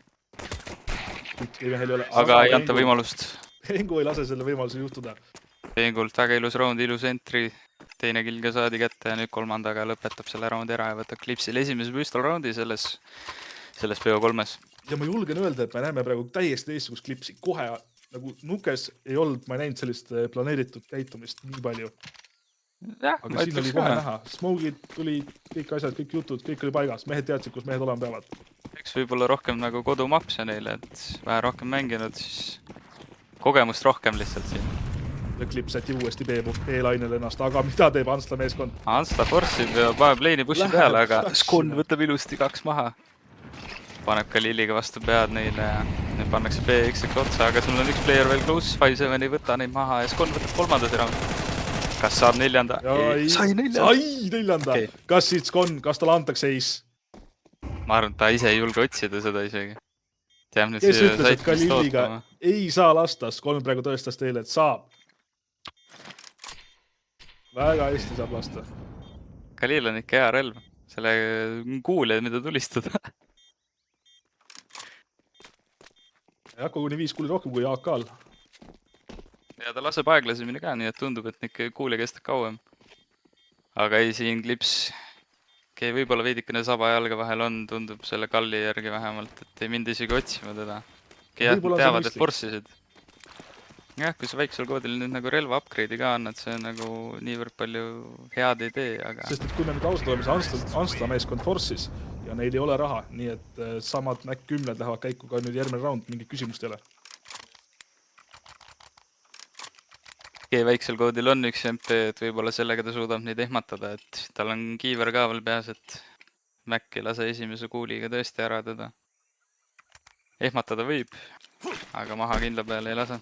Aga ei anta võimalust. Tengu ei lase selle võimaluse juhtuda. Tengult väga ilus round, ilus entry. Teine kill ka saadi kätte ja nüüd kolmandaga lõpetab selle raundi ära ja võtab Klipsil esimese püstol raundi selles PO3-s. Ja ma julgen öelda, et me näeme praegu täiesti teistsugust Klipsi. Kohe nagu Nukes ei olnud, ma ei näinud sellist planeeritud käitumist nii palju. Ja, aga siin oli kohe näha. Smogid tuli, kõik asjad, kõik jutud, kõik oli paigas. Mehed teadsid, kus mehed olema peavad. Eks võib-olla rohkem nagu kodumaps ja neile, et vähe rohkem mänginud, siis kogemust rohkem lihtsalt siin. Ja Klips säti uuesti B-lainel ennast, aga mida teeb Ansla meeskond? Ansla forssib ja paneb lane'i pushi peale, aga Skon võtab ilusti 2 maha. Paneb ka Lilliga vastu pead neile ja nüüd pannakse BX-iks otsa, aga sul on üks player veel close, 5-7 ei võta neid maha ja Skon võtab 3. raundi. Kas saab 4? Sai 4. Okay. Kas siit Skon, kas talle antakse ace? Ma arvan, et ta ise ei julge otsida seda isegi. Kes ütles, et ka Lilliga ei saa lasta, Skon praegu tõestas teile, et saab. Väga hästi saab lasta. Kalil on ikka hea relv. Selle kuulja, mida tulistada. Ei hakka kuni 5 kuuli rohkem kui AK-l. Ja ta laseb aeglasemini ka, nii et tundub, et ikka kuulja kestab kauem. Aga ei, siin Klips võib-olla veidikene saba jalga vahel on, tundub selle kalli järgi vähemalt, et ei mind isegi otsima teda. Teavad, et forssisid. Jah, kui sa väiksel koodil nüüd nagu relva upgrade'i ka annad, see on nagu niivõrd palju head ei tee, aga... Sest et kui me nüüd ausalt oleme, see Ansla meeskond forssis ja neil ei ole raha, nii et samad Mac 10 lähevad käiku ka nüüd järgmine round, mingit küsimust ei ole. Väiksel koodil on üks MP, et võib-olla sellega ta suudab neid ehmatada, et tal on kiiver ka veel peas, et Mac ei lase esimese kuuliga tõesti ära teda. Ehmatada võib, aga maha kindla peale ei lase.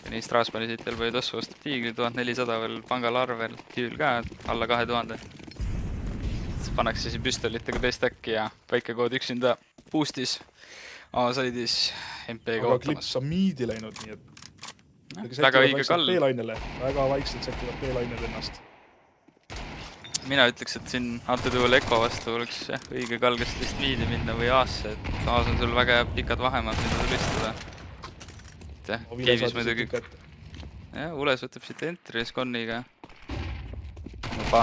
Ja nii Strasbourgi siit veel või tossu ostab tiigri, 1400 veel pangal arvel, tüül ka alla 2000. Pannakse siin püstolitega B-stacki ja väikekood üksinda boostis, A-saidis MP-ga aga ootamas. Klips on miidi läinud, nii et väga õige kall. Väga vaikselt sätivad B-lainele ennast. Mina ütleks, et siin antud juhul Eko vastu oleks õige kall, kas lihtsalt miidi minna või A-sse, et A-s on sul väga pikad vahemaad, mida tulistada. Keevis muidugi. Ules võtab siit entry Skoniga.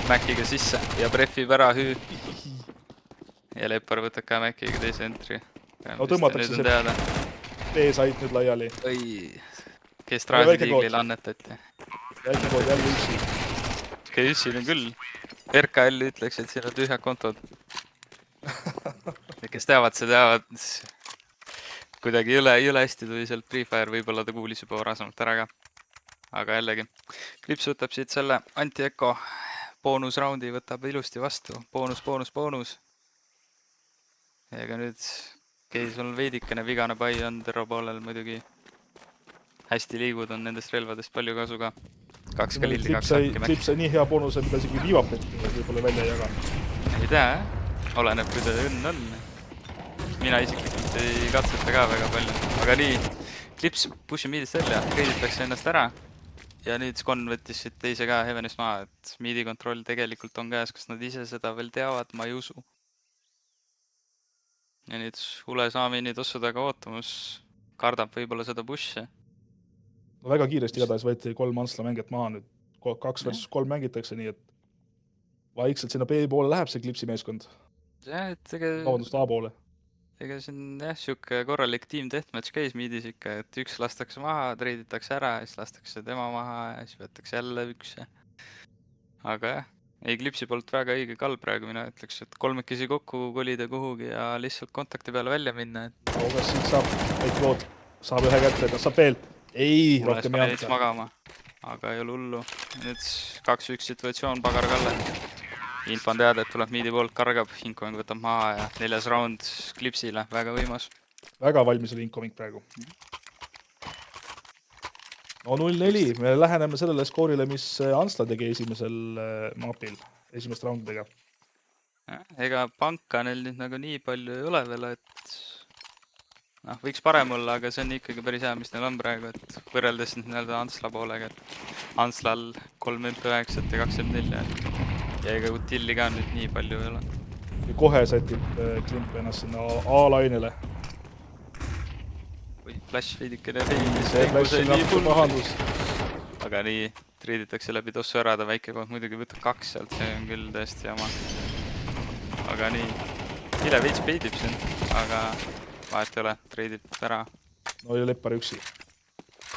Maciga sisse ja preffib ära hüü. Ja Leppar võtab ka Maciga teise entry. No tõmmatakse see B-sait nüüd laiali. Kes Traasi tiiglile annetati. Väike kood jälle üksi. Üksil on küll. RKL ütleks, et siin on tühjad kontod. Kes teavad, see teavad. Kuidagi jõle hästi tuli sealt Free Fire, võib-olla ta kuulis juba varasemalt ära ka. Aga jällegi. Klips võtab siit selle anti-Eko boonusraundi, võtab ilusti vastu. Boonus. Ega nüüd keis on veidikene vigane pai on Terro poolel muidugi. Hästi liigud on nendest relvadest palju kasu ka. 2 kalilli, 2 hakki Klipp sai nii hea boonuse, mida isegi viivapetti võib-olla välja ei jaga. Ei tea, oleneb, kui ta õnn on. Mina isiklikult ei katseta ka väga palju. Aga nii, Klips pushi miidist välja, reiditakse ennast ära. Ja nüüd Skon võttis siit teise ka Heavenist maha, et miidi kontroll tegelikult on käes. Kas nad ise seda veel teavad? Ma ei usu. Ja nüüd Ule Saamini tossu taga ootamus. Kardab võib-olla seda pushi. No väga kiiresti igatahes võeti 3 Ansla mängijat maha nüüd. 2 versus 3 mängitakse, nii et vaikselt sinna B poole läheb see Klipsi meeskond. Ja, et Vabandust, A poole. ega siin jah, siuke korralik team deathmatch käis miidis ikka, et üks lastakse maha, treiditakse ära, siis lastakse tema maha ja siis võetakse jälle üks. Aga jah, ei Klipsi poolt väga õige kall praegu, mina ütleks, et 3 kokku kolida kuhugi ja lihtsalt kontakti peale välja minna. Kas siit saab väike lood, saab ühe kätte, kas saab veel? Ei, rohkem ei anta. Magama, aga ei ole hullu. Nüüd 2-1 situatsioon, Pagar Kalle. Info on teada, et tuleb miidi poolt, kargab, Incoming võtab maha ja 4. round Klipsile, väga võimas. Väga valmis oli Incoming praegu. No 0-4, me läheneme sellele skoorile, mis Ansla tegi esimesel mapil, esimest roundidega. Ega panka neil nüüd nagu nii palju ei ole veel, et võiks parem olla, aga see on ikkagi päris hea, mis neil on praegu, et võrreldes nüüd Ansla poolega, et Anslal 3 MP9 ja 24. Ja ega Utilli ka nüüd nii palju ei ole. Ja kohe sätib Klimp ennast sinna A-lainele. Või Flash veidike See Flash on natuke pahandus. Aga nii, triiditakse läbi tossu ära, ta väike koht muidugi võtab 2 sealt, see on küll tõesti jama. Aga nii, Hile veits peidib siin, aga vahet ei ole, triidib ära. No ja Leppar üksi.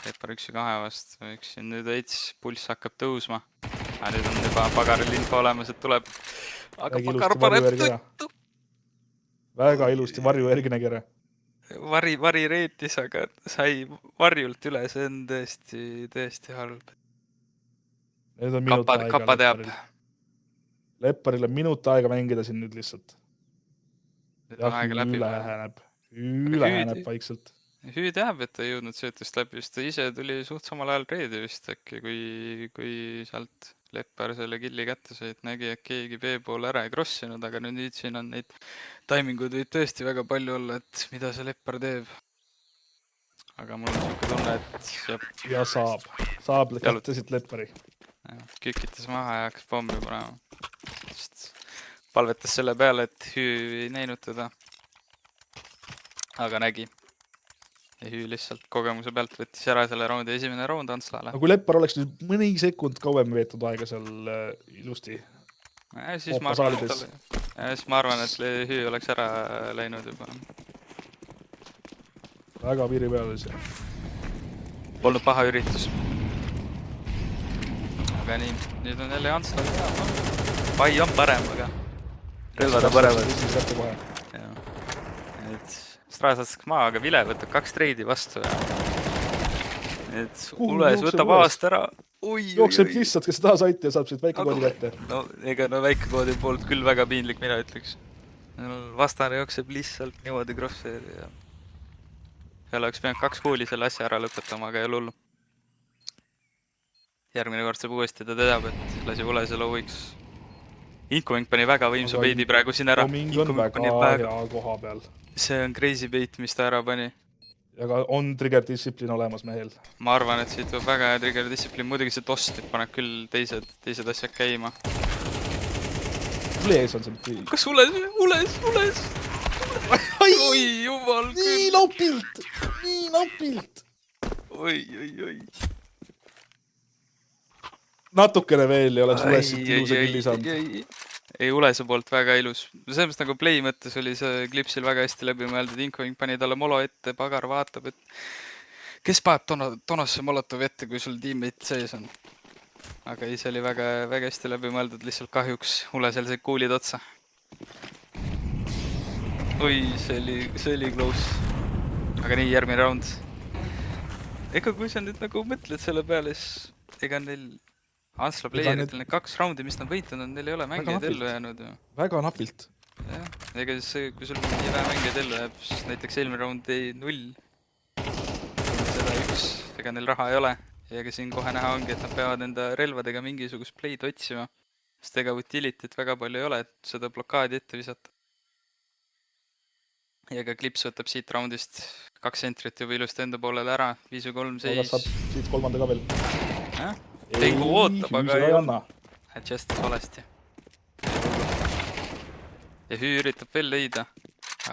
Leppar 1-2 vast, üksi nüüd veits pulss hakkab tõusma. Nüüd on juba Pagaril info olemas, et tuleb. Aga Pagar paneb tõttu. Väga ilusti varju Erginegere. Vari reetis, aga sai varjult üle, see on tõesti halb. Nüüd on minut aega Kappa teab. Lepparil on minut aega mängida siin nüüd lihtsalt. Jah, üle hääneb vaikselt. Hüü teab, et ta ei jõudnud söötust läbi, sest ta ise tuli suht samal ajal reedi vist äkki, kui sealt Leppar selle killi kätte sai, et nägi, et keegi B poole ära ei crossinud, aga nüüd siin on neid timingud võib tõesti väga palju olla, et mida see Leppar teeb. Aga mul on siuke tunne, et ja saab kätte siit Leppari. Kükitas maha ja hakkas pommi panema. Palvetas selle peale, et Hüü ei näinud teda. Aga nägi. Ja Hüü lihtsalt kogemuse pealt võttis ära selle raundi esimene raund Anslale. Aga kui Leppar oleks nüüd mõni sekund kauem veetud aega seal ilusti. Siis ma arvan, et Hüü oleks ära läinud juba. Väga piiri peal oli see. Polnud paha üritus. Aga nii, nüüd on jälle Anslal hea. Pai on parem, aga relvad on paremad. Straasatsk maa, aga Vile võtab 2 treidi vastu ja Ules võtab aast ära. Jookseb lihtsalt, kes taha saiti ja saab siit väikekoodi kätte. No ega väikekoodi poolt küll väga piinlik, mina ütleks. Vastane jookseb lihtsalt niimoodi crosshairi ja oleks peanud 2 kuuli selle asja ära lõpetama, aga ei ole hullu. Järgmine kord saab uuesti, ta teab, et lasi Ulese looviks. Incoming pani väga võimsa beidi praegu siin ära. Incoming on väga hea koha peal. See on crazy bait, mis ta ära pani. Ja on trigger distsiplin olemas mehel. Ma arvan, et siit tuleb väga hea trigger distsiplin. Muidugi see tost paneb küll teised asjad käima. Ules on see mitte. Kas Ules? Oi, jumal küll. Nii napilt. Oi. Natukene veel ja oleks Ules siit ilusa killi saanud. Ei, Ulese poolt väga ilus. Selles nagu play mõttes oli see Klipsil väga hästi läbi mõeldud. Incoming pani talle molo ette, Pagar vaatab, et kes paneb tonasse molotov ette, kui sul teammate sees on. Aga see oli väga hästi läbi mõeldud, lihtsalt kahjuks Ulesel see kuulid otsa. Oi, see oli close. Aga nii, järgmine round. Ega kui sa nüüd nagu mõtled selle peale, siis ega neil Ansla playeritel need 2 raundi, mis nad võitnud on, neil ei ole mängijaid ellu jäänud. Väga napilt. Jah, ega siis kui sul nii vähe mängijaid ellu jääb, siis näiteks eelmine round ei 0. Seda 1, ega neil raha ei ole. ja ega siin kohe näha ongi, et nad peavad enda relvadega mingisugust play'd otsima. Sest ega utility't väga palju ei ole, et seda blokaadi ette visata. Ja ka Klips võtab siit roundist 2 sentrit juba ilusti enda poolele ära, 5 või 3 kas saab seis. siit kolmanda ka veel? Pengu ootab, aga ei anna. adjustis valesti. Ja Hüü üritab veel leida,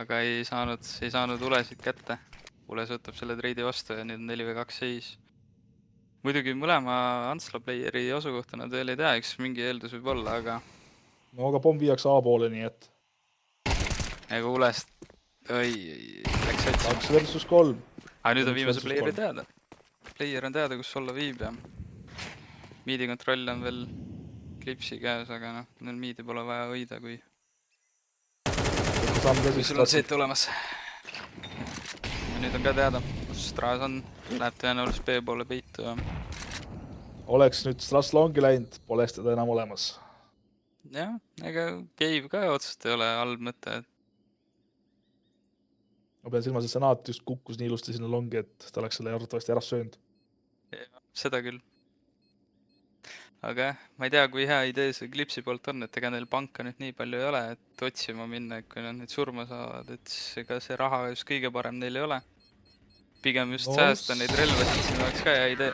aga ei saanud Ulesid kätte. Ules võtab selle treidi vastu ja nüüd on 4 või 2 seis. Muidugi mõlema Antsla playeri asukohta nad veel ei tea, eks mingi eeldus võib olla, aga No aga pomm viiakse A poole, nii et ega Ulest läks otsima. 2 versus 3. Aga nüüd on Üks viimase versus playeri kolm. teada. Player on teada, kus olla viib ja miidi kontroll on veel Klipsi käes, aga noh, neil miidi pole vaja hoida, kui sul on seet olemas. Ja nüüd on ka teada, kus Straas on, läheb tõenäoliselt B poole peitu ja Oleks nüüd Strass longi läinud, poleks teda enam olemas. jah, ega Cave ka otsest ei ole halb mõte, et Ma pean silmas, et Senat just kukkus nii ilusti sinna longi, et ta oleks selle arvatavasti ära söönud. seda küll. Aga jah, ma ei tea, kui hea idee see Klipsi poolt on, et ega neil panka nüüd nii palju ei ole, et otsima minna, et kui nad nüüd surma saavad, et ega see raha just kõige parem neil ei ole. Pigem just säästa neid relvasid, siin oleks ka hea idee.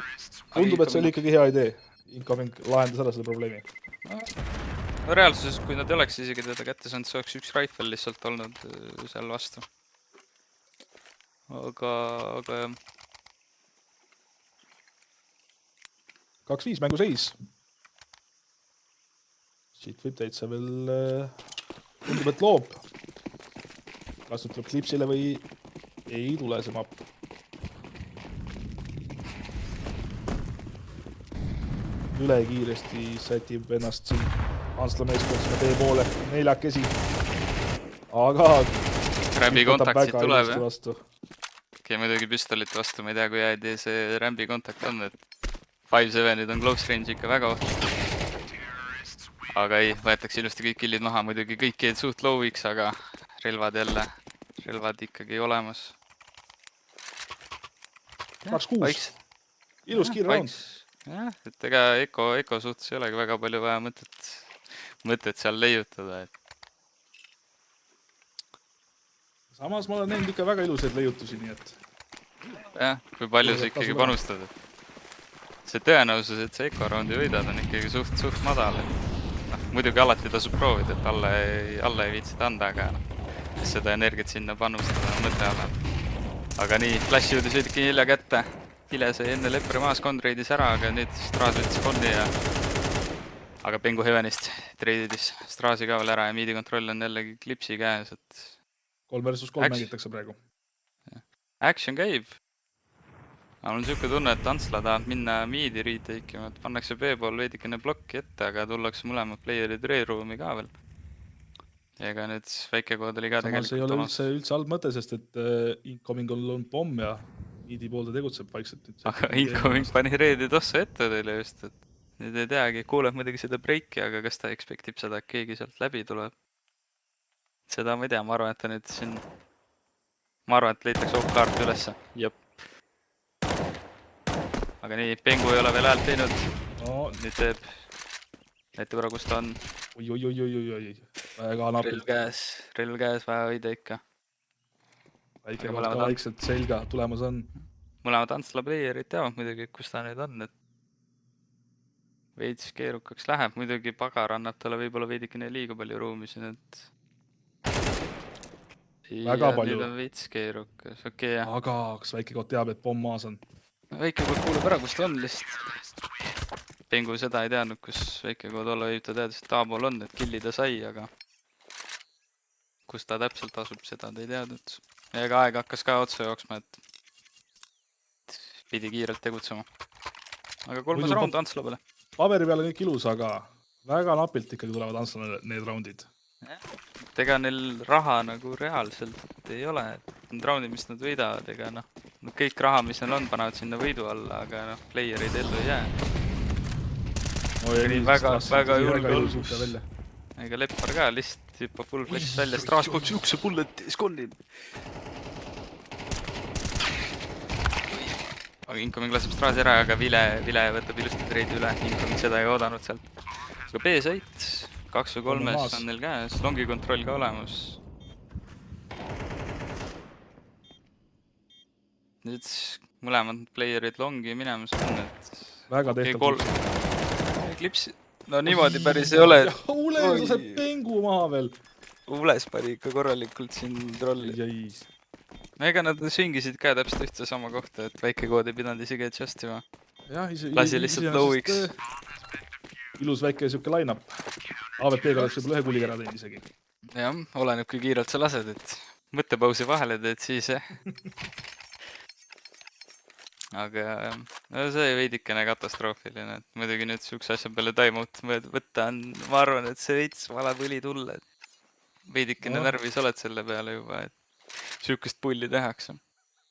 Tundub, et see oli ikkagi hea idee. Incoming lahendas ära selle probleemi. No reaalsuses, kui nad ei oleks isegi teda kätte saanud, see oleks üks rifle lihtsalt olnud seal vastu. Aga jah. 2-5 mängu seis. Siit võib täitsa veel tundub, et loob. Kas nüüd tuleb Klipsile või ei tule see mapp. Üle kiiresti sätib ennast siin Hansla meeskond sinna B poole 4-kesi. Aga Rämbi kontakt siit tuleb, jah? vastu. Okei, muidugi püstolit vastu, ma ei tea, kui hea idee see Rämbi kontakt on, et 5-7-id on close range ikka väga ohtlik. Aga ei, võetakse ilusti kõik killid maha, muidugi kõik jäid suht low'iks, aga relvad ikkagi olemas. 2-6. Ilus kiire round. Jah, et ega Eko suhtes ei olegi väga palju vaja mõtet seal leiutada, et Samas ma olen näinud ikka väga ilusaid leiutusi, nii et jah, kui palju sa ikkagi panustad. See tõenäosus, et sa Eko roundi võidad, on ikkagi suht madal. Muidugi alati tasub proovida, et alla ei viitsid anda, aga seda energiat sinna panustada on mõte alla. Aga nii, Flash jõudis veidike hilja kätte. Hile sai enne Lepri maas kondreidis ära, aga nüüd Straas võttis kondi ja aga Pengu Heavenist treidis Straasi ka veel ära ja miidi kontroll on jällegi Klipsi käes, et 3 versus 3 mängitakse praegu. Action käib. Aga mul on siuke tunne, et Antsla tahab minna miidi retake'ima, et pannakse B-pool veidikene blokki ette, aga tullakse mõlemad playerid re-ruumi ka veel. Ja ega nüüd väikekood oli ka Samas ei ole üldse halb mõte, sest et Incoming on pomm ja miidi poolde tegutseb vaikselt. Aga Incoming pani reedi tossa ette teile just, et nüüd ei teagi, kuuleb muidugi seda breiki, aga kas ta expectib seda, et keegi sealt läbi tuleb? Seda ma ei tea, ma arvan, et ta nüüd siin et leitakse off-kaart ülesse. Jep. Aga nii, Pengu ei ole veel häält teinud. Nüüd teeb. Näite korra, kus ta on. Oi. Väga napilt. Relv käes, vaja hoida ikka. Väike ka vaikselt selga tulemas on. Mõlemad Antsla playerid teavad muidugi, kus ta nüüd on. Veits keerukaks läheb. Muidugi pagar annab talle võib-olla veidikene liiga palju ruumi siin, et väga palju. Nüüd on veits keerukas, okei jah. Aga kas väikekood teab, et pomm maas on? Väikekood kuuleb ära, kus ta on lihtsalt. Pengu seda ei teadnud, kus väikekood olla võib, ta teadis, et A-pool on, et killi ta sai, aga kus ta täpselt asub, seda ta ei teadnud. Ega aeg hakkas ka otsa jooksma, et pidi kiirelt tegutsema. Aga 3. round Antsla peale. Paberi peal on kõik ilus, aga väga napilt ikkagi tulevad Antsla need roundid. Ega neil raha nagu reaalselt ei ole, et need roundid, mis nad võidavad, ega noh, kõik raha, mis neil on, panevad sinna võidu alla, aga noh, playerid ellu ei jää. Väga julgus. Ega Leppar ka lihtsalt juba full flex välja, Straas koks jukse bullet skonnib. Incoming laseb straasi ära, aga Vile võtab ilusti treidi üle. Incoming seda ei oodanud sealt. Aga B-sait, 2 või 3 maas. on neil käes. Longi kontroll ka olemas. Nüüd mõlemad playerid longi minemas on, et... Väga okei, tehtav. Klips... No niimoodi päris ei ole. Ules laseb pengu maha veel. Ules pani ikka korralikult siin trolli. Ega nad swingisid ka täpselt ühte sama kohta, et väike kood ei pidanud isegi adjust ima. Lasi lihtsalt low-iks. Ilus väike siuke line-up. AVP-ga oleks võib-olla ühe kulliga ära teinud isegi. Jah, oleneb kui kiirelt sa lased, et mõttepausi vahele teed siis, jah. Aga no see veidikene katastroofiline, et muidugi nüüd siukse asja peale timeout võtta on, ma arvan, et see veits valab õli tulla. Veidikene närvis oled selle peale juba, et siukest pulli tehakse.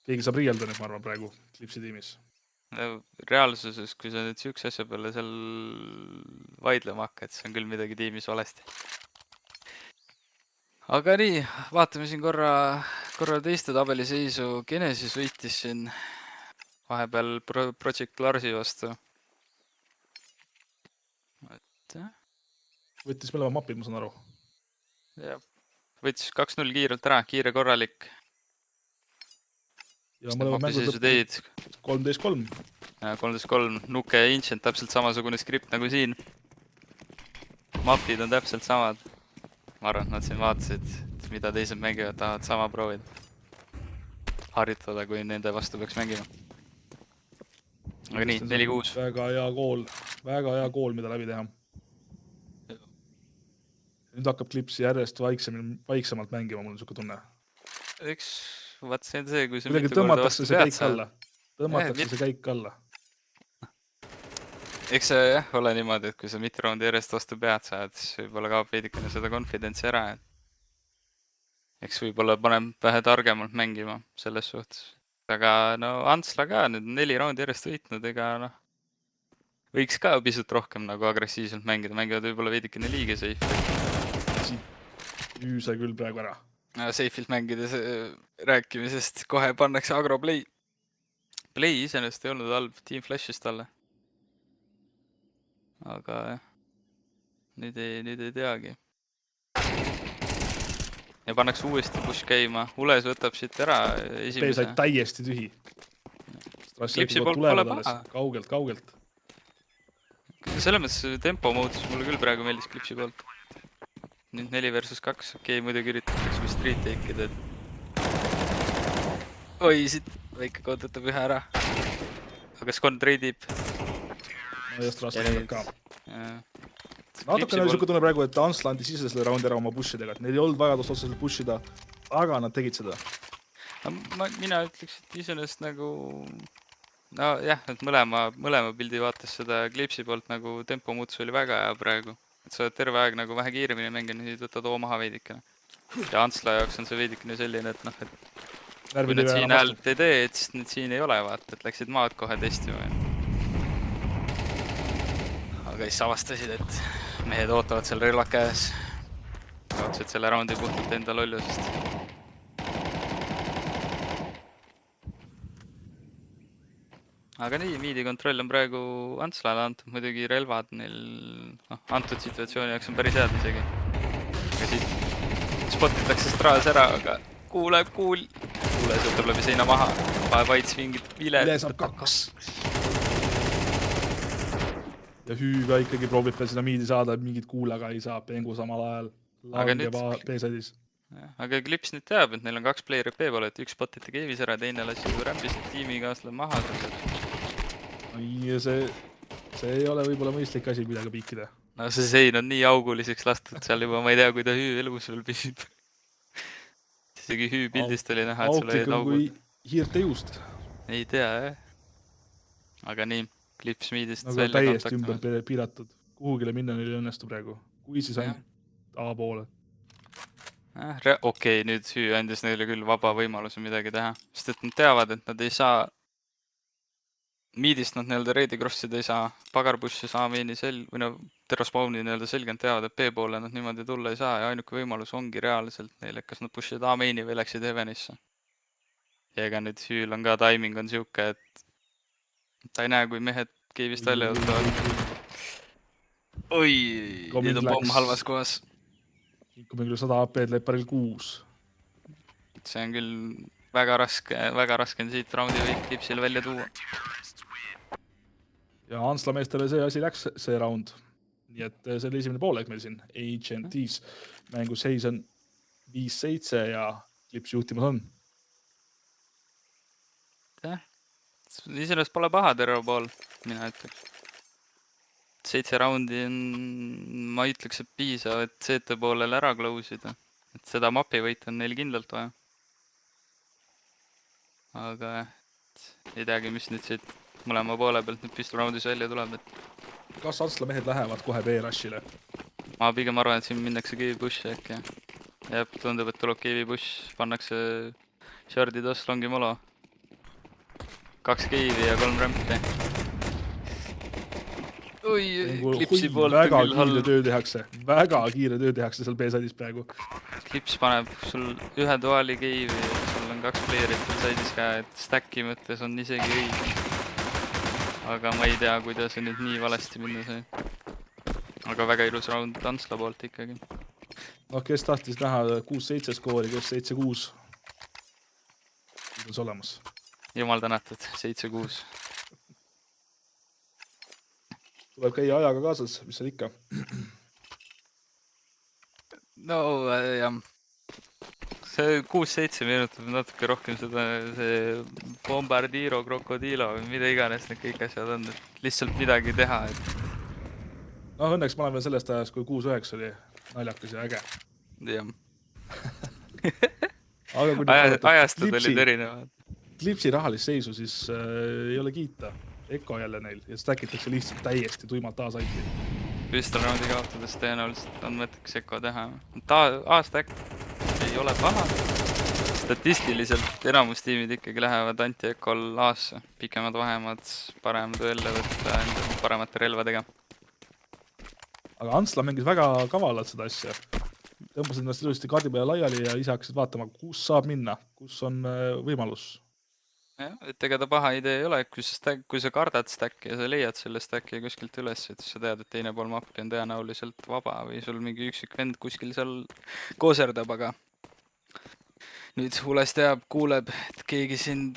Keegi saab riielda nüüd, ma arvan, praegu Klipsi tiimis. Reaalsuses, kui sa nüüd siukse asja peale seal vaidlema hakkad, siis on küll midagi tiimis valesti. Aga nii, vaatame siin korra teiste tabeliseisu. Genesis võitis siin vahepeal Project Larsi vastu. Võttis mõlema mapi, ma saan aru. Jah, võttis 2-0 kiirelt ära, kiire korralik. Ja mõlema mängud lõppu 13-3. 13-3, Nuke ja Ancient, täpselt samasugune skript nagu siin. Mapid on täpselt samad. Ma arvan, et nad siin vaatasid, mida teised mängivad, tahavad sama proovida. Harjutada, kui nende vastu peaks mängima. Aga nii, 4-6. Väga hea kool, mida läbi teha. Nüüd hakkab Klipsi järjest vaiksemalt mängima, mul on siuke tunne. Eks, vaat see on see, kui see mitu korda vastu pead saad. Tõmmatakse see käik alla. Eks see jah, ole niimoodi, et kui sa mitu raundi järjest vastu pead saad, siis võib-olla kaob veidikene seda confidence ära. Eks võib-olla panem vähe targemalt mängima selles suhtes. Aga no Antsla ka nüüd 4 raundi järjest võitnud, ega noh, võiks ka pisut rohkem nagu agressiivselt mängida. Mängivad võib-olla veidikene liiga safe. Üüse küll praegu ära. Safeilt mängides rääkimisest kohe pannakse agro play. Play iseenesest ei olnud halb, Team Flash'ist talle. Aga jah, nüüd ei teagi. Ja pannakse uuesti push käima. Ules võtab siit ära esimese. B sai täiesti tühi. Klipsi poolt pole paha. Kaugelt. Selles mõttes tempo muutus mulle küll praegu meeldis Klipsi poolt. Nüüd 4 versus 2. Okei, muidugi üritatakse kui street take'id, oi, siit väike kood võtab ühe ära. Aga Skon treidib. No just raske ka. Natukene oli siuke tunne praegu, et Antsla andis ise selle raundi ära oma pushidega. Neil ei olnud vajadust otseselt pushida, aga nad tegid seda. Mina ütleks, et iseenesest nagu... No jah, et mõlema pildi vaatas seda Klipsi poolt nagu tempo muutus oli väga hea praegu. Et sa oled terve aeg nagu vähe kiiremini mänginud, nüüd võtad oo maha veidikene. Ja Antsla jaoks on see veidikene selline, et noh, et kui nad siin häält ei tee, et siis nüüd siin ei ole vaata, et läksid maad kohe testima. Aga siis avastasid, et mehed ootavad seal relvad käes. Kaotsid selle raundi puhtalt enda lollusest. Aga nii, miidi kontroll on praegu Antslale antud, muidugi relvad neil antud situatsiooni jaoks on päris head isegi. Aga siit spotitakse straas ära, aga kuuleb kuul. Kuule sõltab läbi seina maha. Vaid mingid Vile. Vile saab 2. Ja Hüüga ikkagi proovib veel sinna miidi saada, mingid kuulaga ei saa pengu samal ajal. Langeb B-sadis. Aga Klips nüüd teab, et neil on 2 playerit B-poole, et üks spotiti keevis ära, teine lassi rämpist tiimikaasle maha. Ja see ei ole võib-olla mõistlik asi midagi piikida. No see sein on nii auguliseks lastud seal juba, ma ei tea, kui ta Hüü elus veel püsib. Isegi Hüü pildist oli näha, et sul olid augud. Auklik on kui hiirte juust. Ei tea, jah. Aga nii, Klips miidist välja täiesti ümber piiratud. Kuhugile minna neil ei õnnestu praegu. Kui siis ainult A poole. Okei, nüüd Hüü andis neile küll vaba võimaluse midagi teha. Sest et nad teavad, et nad ei saa miidist nad nii-öelda reidi crossida ei saa, pagarbushi saamini või no terraspauni nii-öelda selgelt teavad, et B-poole nad niimoodi tulla ei saa ja ainuke võimalus ongi reaalselt neile, kas nad pushid A-main'i või läksid Heavenisse. Ja ega nüüd Hüül on ka timing on siuke, et ta ei näe, kui mehed keivist välja võtavad. Oi, nüüd on pomm halvas kohas. Incoming 100 AP-d Leparil 6. See on küll väga raske on siit raundi võit Clipsil välja tuua. Ja Hansla meestele see asi läks see round. Nii et see oli esimene poolek meil siin. HNT-s mängus seis on 5-7 ja Clips juhtimas on. Iseenesest pole paha Terro pool, mina ütleks. 7 raundi on, ma ütleks, et piisav, et CT poolel ära close ida. Et seda mapi võita on neil kindlalt vaja. Aga ei teagi, mis nüüd siit mõlema poole pealt nüüd pistol raundis välja tuleb. Kas Hansla mehed lähevad kohe B-rushile? Ma pigem arvan, et siin minnakse keevi pushi äkki. Jääb, tundub, et tuleb keevi push, pannakse shard'i toss longi molo. 2 keevi ja 3 rampi. Oi, Clipsi poolt väga kiire töö tehakse. Väga kiire töö tehakse seal B-sidis praegu. Clips paneb sul ühe duali keivi, sul on 2 playerit seal sidis ka, et stacki mõttes on isegi õige. Aga ma ei tea, kuidas see nüüd nii valesti minna sai. Aga väga ilus round Hansla poolt ikkagi. No, kes tahtis näha 6-7 skoori, kes 7-6? Nüüd on see olemas. Jumal tänatud, 7-6. Tuleb käia ajaga kaasas, mis seal ikka? No jah. See 6-7 meenutab natuke rohkem seda see Bombardiro, Krokodilo või mida iganes need kõik asjad on, et lihtsalt midagi teha. No õnneks ma olen veel sellest ajast, kui 6-9 oli naljakas ja äge. Jah. Ajastud olid erinevad. Clipsi rahalist seisu siis ei ole kiita. Eko jälle neil ja stackitakse lihtsalt täiesti tuimalt A-saiti. Pistol raundi kaotades tõenäoliselt on mõtteks Eko teha. A-stack ei ole paha. Statistiliselt enamus tiimid ikkagi lähevad anti-Ekol A-sse. Pikemad vahemad, parem duelle võtta enda paremate relvadega. Aga Hansla mängis väga kavalalt seda asja. Tõmbasid ennast ilusti kaardi peale laiali ja ise hakkasid vaatama, kus saab minna, kus on võimalus. Jah, et ega ta paha idee ei ole, kui sa kardad stacki ja sa leiad selle stacki kuskilt üles, et sa tead, et teine pool mappi on tõenäoliselt vaba või sul mingi üksik vend kuskil seal kooserdab, aga nüüd hules teab, kuuleb, et keegi siin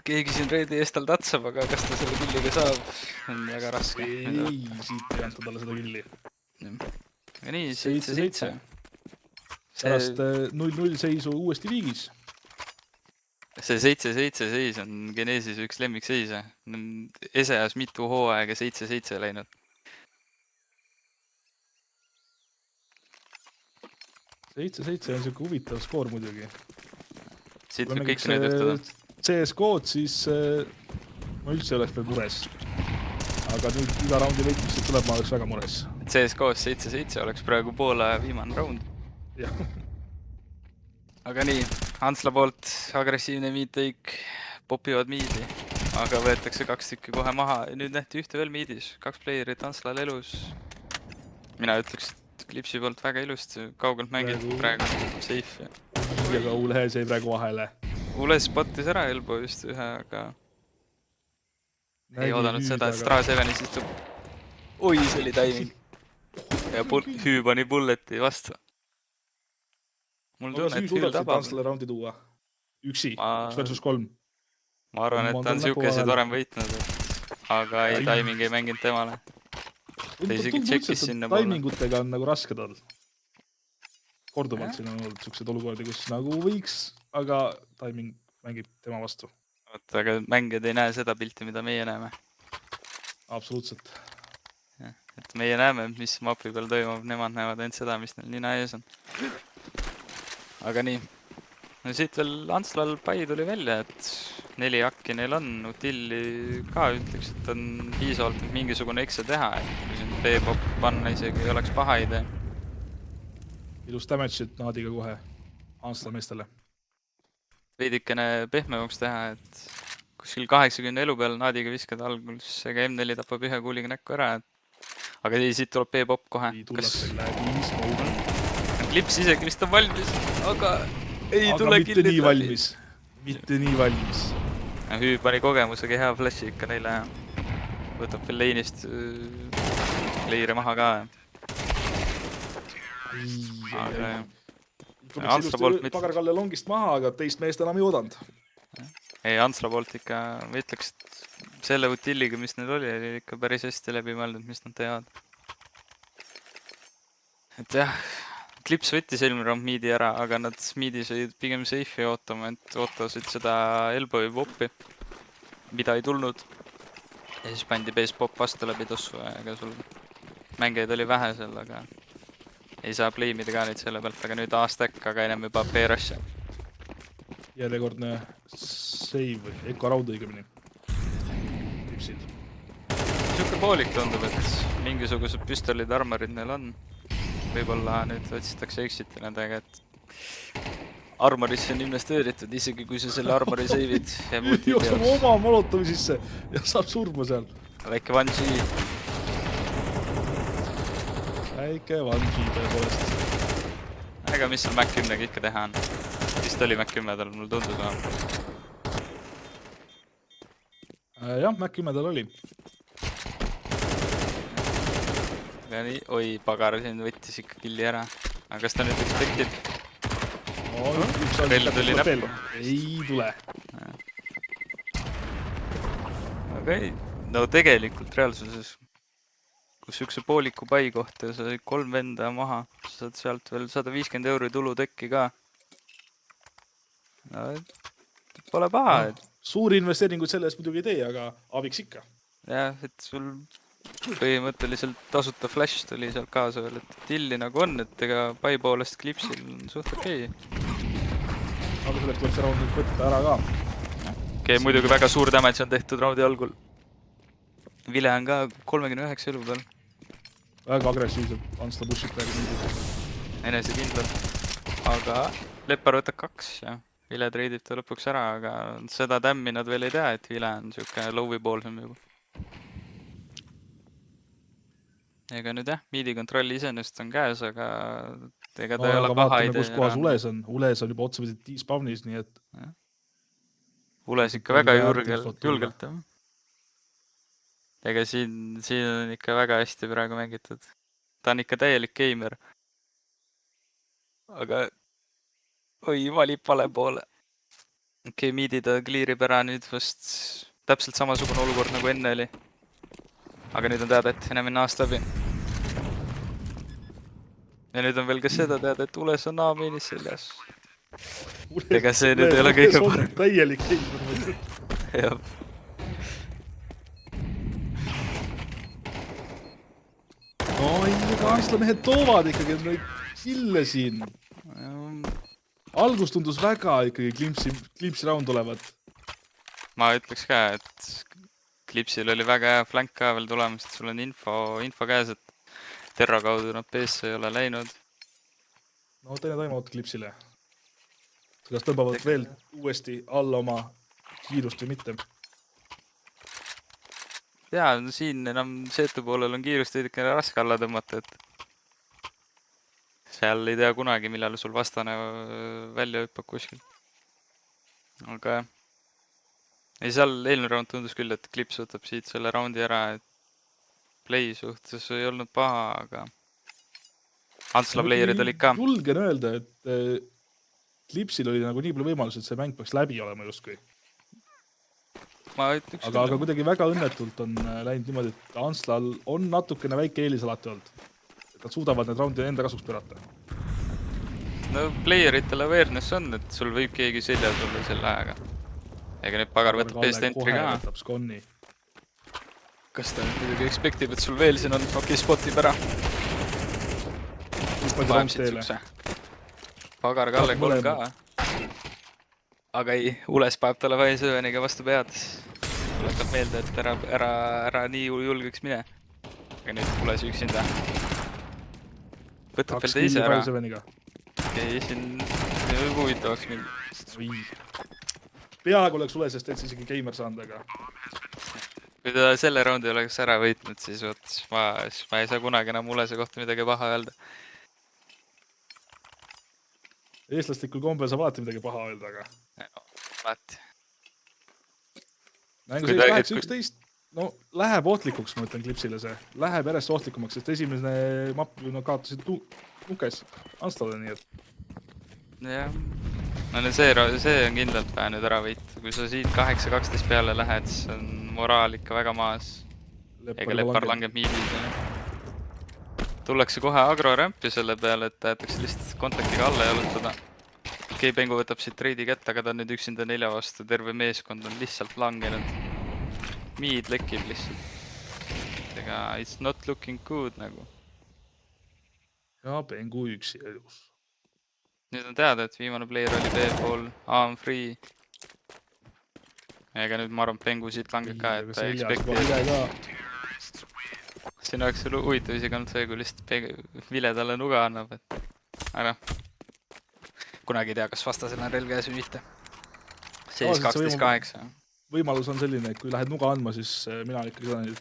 reedi eest tal tatsab, aga kas ta selle killiga saab, on väga raske. Ei, siit ei anta talle seda killi. Ja nii, 7-7. Pärast 0-0 seisu uuesti viigis. See 7-7 seis on Genesis üks lemmikseis. Eseas mitu hooaega 7-7 läinud. 7-7 on siuke huvitav skoor muidugi. Siit võib kõik nüüd ühtada. CS-kood siis ma üldse oleks veel mures. Aga nüüd iga raundi võitmist tuleb, ma oleks väga mures. CS-koos 7-7 oleks praegu poole viimane raund. Jah. Aga nii, Hansla poolt agressiivne miid-take, popivad miidi, aga võetakse 2 tükki kohe maha. Nüüd nähti ühte veel miidis, 2 playerit Hanslal elus. Mina ütleks, et Clipsi poolt väga ilusti, kaugelt mängitud praegu, safe. Ja ka Ule sai praegu vahele. Ule spottis ära elbow just ühe, aga ei oodanud seda, et Strasevenis istub. Oi, see oli timing. Ja hüüb pani bulleti vastu. Mul tunne, et hüül tabab. Hansla raundi tuua. Üksi, 1 versus 3. Ma arvan, et ta on siukesid varem võitnud, aga ei, timing ei mänginud temale. Ta isegi tšekkis sinna poole. Timingutega on nagu raske tal. Korduvalt siin on olnud siuksed olukordi, kus nagu võiks, aga timing mängib tema vastu. Aga mängijad ei näe seda pilti, mida meie näeme. Absoluutselt. Et meie näeme, mis mapi peal toimub, nemad näevad ainult seda, mis neil nina ees on. Aga nii. No siit veel Hanslal pai tuli välja, et 4 hakki neil on. Utilli ka ütleks, et on piisavalt mingisugune ekse teha, et kui siin B-pop panna isegi ei oleks paha idee. Ilus damage'it Naadiga kohe Hansla meestele. Veidikene pehmemaks teha, et kuskil 80 elu peal Naadiga viskada algul, ega M4 tapab ühe kuuliga näkku ära. Aga ei, siit tuleb B-pop kohe. Clips isegi vist on valmis, aga ei tule killid. Mitte nii valmis. Mitte nii valmis. Hüüb pani kogemusega hea flashi ikka neile. võtab veel leinist leire maha ka. Aga jah. Antsla poolt mitte. Pagar-Kalle longist maha, aga teist meest enam ei oodanud. Ei, Antsla poolt ikka, ma ütleks, et selle utilliga, mis neil oli ikka päris hästi läbi mõeldud, mis nad teevad. Et jah, Klips võttis eelmine round miidi ära, aga nad miidis olid pigem safe'i ootama, et ootasid seda elbow poppi, mida ei tulnud. Ja siis pandi base pop vastu läbi tossu, ega sul mängeid oli vähe seal, aga ei saa playmida ka neid selle pealt, aga nüüd A-stack, aga enam juba B-rush. Järjekordne save, Eko raud õigemini. Klipsid. Siuke poolik tundub, et mingisugused püstolid, armorid neil on. Võib-olla nüüd otsitakse exit'i nendega, et armorisse on investeeritud, isegi kui sa selle armori save'id. Jooksab oma molotovi sisse ja saab surma seal. Väike 1G. Väike 1G tõepoolest. Ega mis seal Mac 10-ga ikka teha on? Vist oli Mac 10 tal, mul tundus vähemalt. Jah, Mac 10 tal oli. Ja nii, oi, pagar siin võttis ikka killi ära. Aga kas ta nüüd expectib? Rell tuli näppu. Ei tule. Aga ei, no tegelikult reaalsuses, kus üks pooliku pai kohta ja sa said 3 venda maha, sa saad sealt veel 150 € tulu tekki ka. No, pole paha. Suuri investeeringuid selle eest muidugi ei tee, aga abiks ikka. Jah, et sul põhimõtteliselt tasuta flash tuli sealt kaasa veel, et tilli nagu on, et ega pai poolest klipsil on suht okei. Aga selleks tuleb see round nüüd võtta ära ka. Okei, muidugi väga suur damage on tehtud raundi algul. Vile on ka 39 elu peal. Väga agressiivselt, Antsla pushib praegu niimoodi. Enesekindlalt. Aga Leppar võtab 2 ja Vile treidib ta lõpuks ära, aga seda tämmi nad veel ei tea, et Vile on siuke lowi poolsem juba. Ega nüüd jah, miidi kontrolli iseenesest on käes, aga ega ta ei ole paha idee. Kus kohas Ules on. Ules on juba otsapidi D-spawnis, nii et... Ules ikka väga julgelt. Ega siin on ikka väga hästi praegu mängitud. Ta on ikka täielik gamer. Aga... Oi, valib vale poole. Okei, miidi ta clearib ära nüüd vast täpselt samasugune olukord nagu enne oli. Aga nüüd on teada, et enam enne aasta läbi. Ja nüüd on veel ka seda teada, et Ules on A-miinis seljas. Ega see nüüd ei ole kõige parem. Täielik gamer. Jah. Oi, aga Antsla mehed toovad ikkagi neid kille siin. Algus tundus väga ikkagi Klimpsi round olevat. Ma ütleks ka, et Klipsil oli väga hea flank ka veel tulemas, et sul on info käes, et Terra kaudu nad B-sse ei ole läinud. No teine timeout Klipsile. Kas tõmbavad veel uuesti alla oma kiirust või mitte? Jaa, no siin enam seetu poolel on kiirust veidike raske alla tõmmata, et seal ei tea kunagi, millal sul vastane välja hüppab kuskil. Aga ei, seal eelmine round tundus küll, et Klips võtab siit selle roundi ära, et play suhtes ei olnud paha, aga Antsla playerid olid ka. Julgen öelda, et Klipsil oli nagu nii palju võimalus, et see mäng peaks läbi olema justkui. Aga kuidagi väga õnnetult on läinud niimoodi, et Antslal on natukene väike eelis alati olnud. Et nad suudavad need roundid enda kasuks pöörata. No playeritel awareness on, et sul võib keegi seljas olla selle ajaga. Ega nüüd pagar võtab best entry ka. Kas ta nüüd muidugi expectib, et sul veel siin on okei spotib ära? Vahem siit sukse. Pagar Kalle 3 ka. Aga ei, Ules paeb talle Vaisööniga vastu pead. Tuletab meelde, et ära nii julgeks mine. Aga nüüd Ules üksinda. Võtab veel teise ära. Okei, siin huvitavaks mingi. Peaaegu oleks Ulesest täitsa isegi gamer saanud, aga... Kui ta selle roundi oleks ära võitnud, siis ma ei saa kunagi enam Ulese kohta midagi paha öelda. Eestlastikul kombel saab alati midagi paha öelda, aga... Alati. Mängu sees 8-11. no läheb ohtlikuks, ma ütlen Clipsile see. Läheb järjest ohtlikumaks, sest esimene mapp no, kaotasid nukes Anstole, nii et jah. No see on kindlalt vaja nüüd ära võita. Kui sa siit 8-12 peale lähed, siis on moraal ikka väga maas. Ega Lepar langeb miidis. Tullakse kohe agro-rämpi selle peale, et tahetakse lihtsalt kontaktiga alla jalutada. Okei, Pengu võtab siit treidi kätte, aga ta on nüüd üksinda 4 vastu. Terve meeskond on lihtsalt langenud. Miid lekib lihtsalt. Ega it's not looking good nagu. ja Pengu üksi edus. Nüüd on teada, et viimane player oli B-pool. A on free. Ega nüüd ma arvan, Pengu siit langeb ka, et ta expecti. Siin oleks huvitav isegi olnud see, kui lihtsalt Vile talle nuga annab, et aga kunagi ei tea, kas vastasel on relv käes või mitte. Seis 12-8. Võimalus on selline, et kui lähed nuga andma, siis mina ikkagi seda nüüd.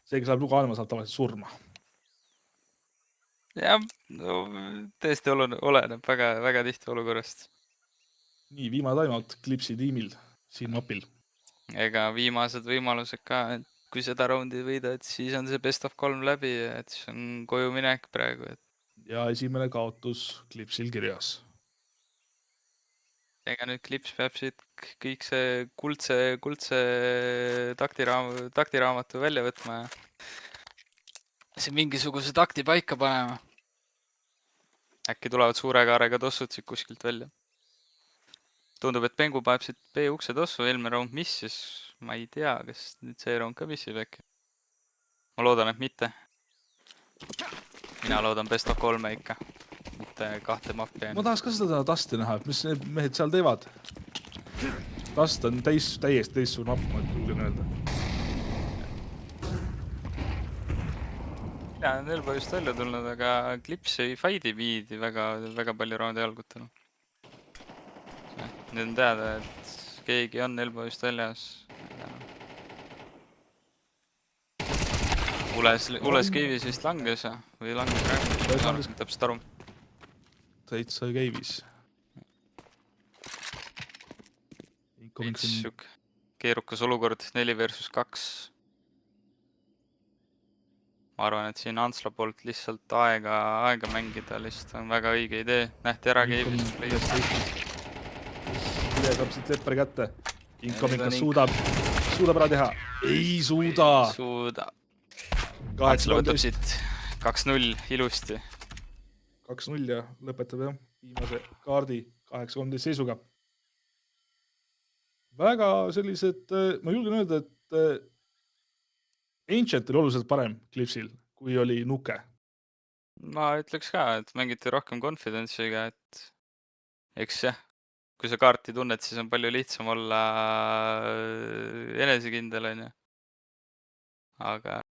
See, kes läheb nuga andma, saab tavaliselt surma. Jah, no, tõesti oleneb väga tihti olukorrast. Nii, viimane timeout Clipsi tiimil siin mapil. Ega viimased võimalused ka, et kui seda raundi võidad, siis on see best of 3 läbi, et see on koju minek praegu. Ja esimene kaotus Clipsil kirjas. Ega nüüd Clips peab siit kõik see kuldse taktiraamatu välja võtma ja see mingisuguse takti paika panema. Äkki tulevad suure kaarega tossud siit kuskilt välja. Tundub, et Pengu paneb siit B-ukse tossu, eelmine round missis. Ma ei tea, kas nüüd see round ka missib äkki. Ma loodan, et mitte. Mina loodan best of 3 ikka. Mitte 2 mappi. Ma tahaks ka seda Dasti näha, et mis need mehed seal teevad. Dust on täiesti teistsugune mapp, ma julgen öelda. Mina on veel põhjust välja tulnud, aga Clips ei fighti viidi väga palju raundi algutanud. Nüüd on teada, et keegi on Elboist väljas. Ules Keivis vist langes või langes räämis. Täpselt aru. Täitsa Keivis. Keerukas olukord 4 versus 2. Ma arvan, et siin Antsla poolt lihtsalt aega mängida lihtsalt on väga õige idee. Nähti ära Keivis. Vile saab siit Lepari kätte. Incoming, kas suudab ära teha? Ei suuda. Antsla võtab siit 2-0 ilusti. 2-0 ja lõpetab jah viimase kaardi 8-13 seisuga. Väga sellised, ma julgen öelda, et Ancient oli oluliselt parem Clipsil, kui oli Nuke. Ma ütleks ka, et mängiti rohkem confidence'iga, et eks jah, kui sa kaarti tunned, siis on palju lihtsam olla enesekindel, on ju. Aga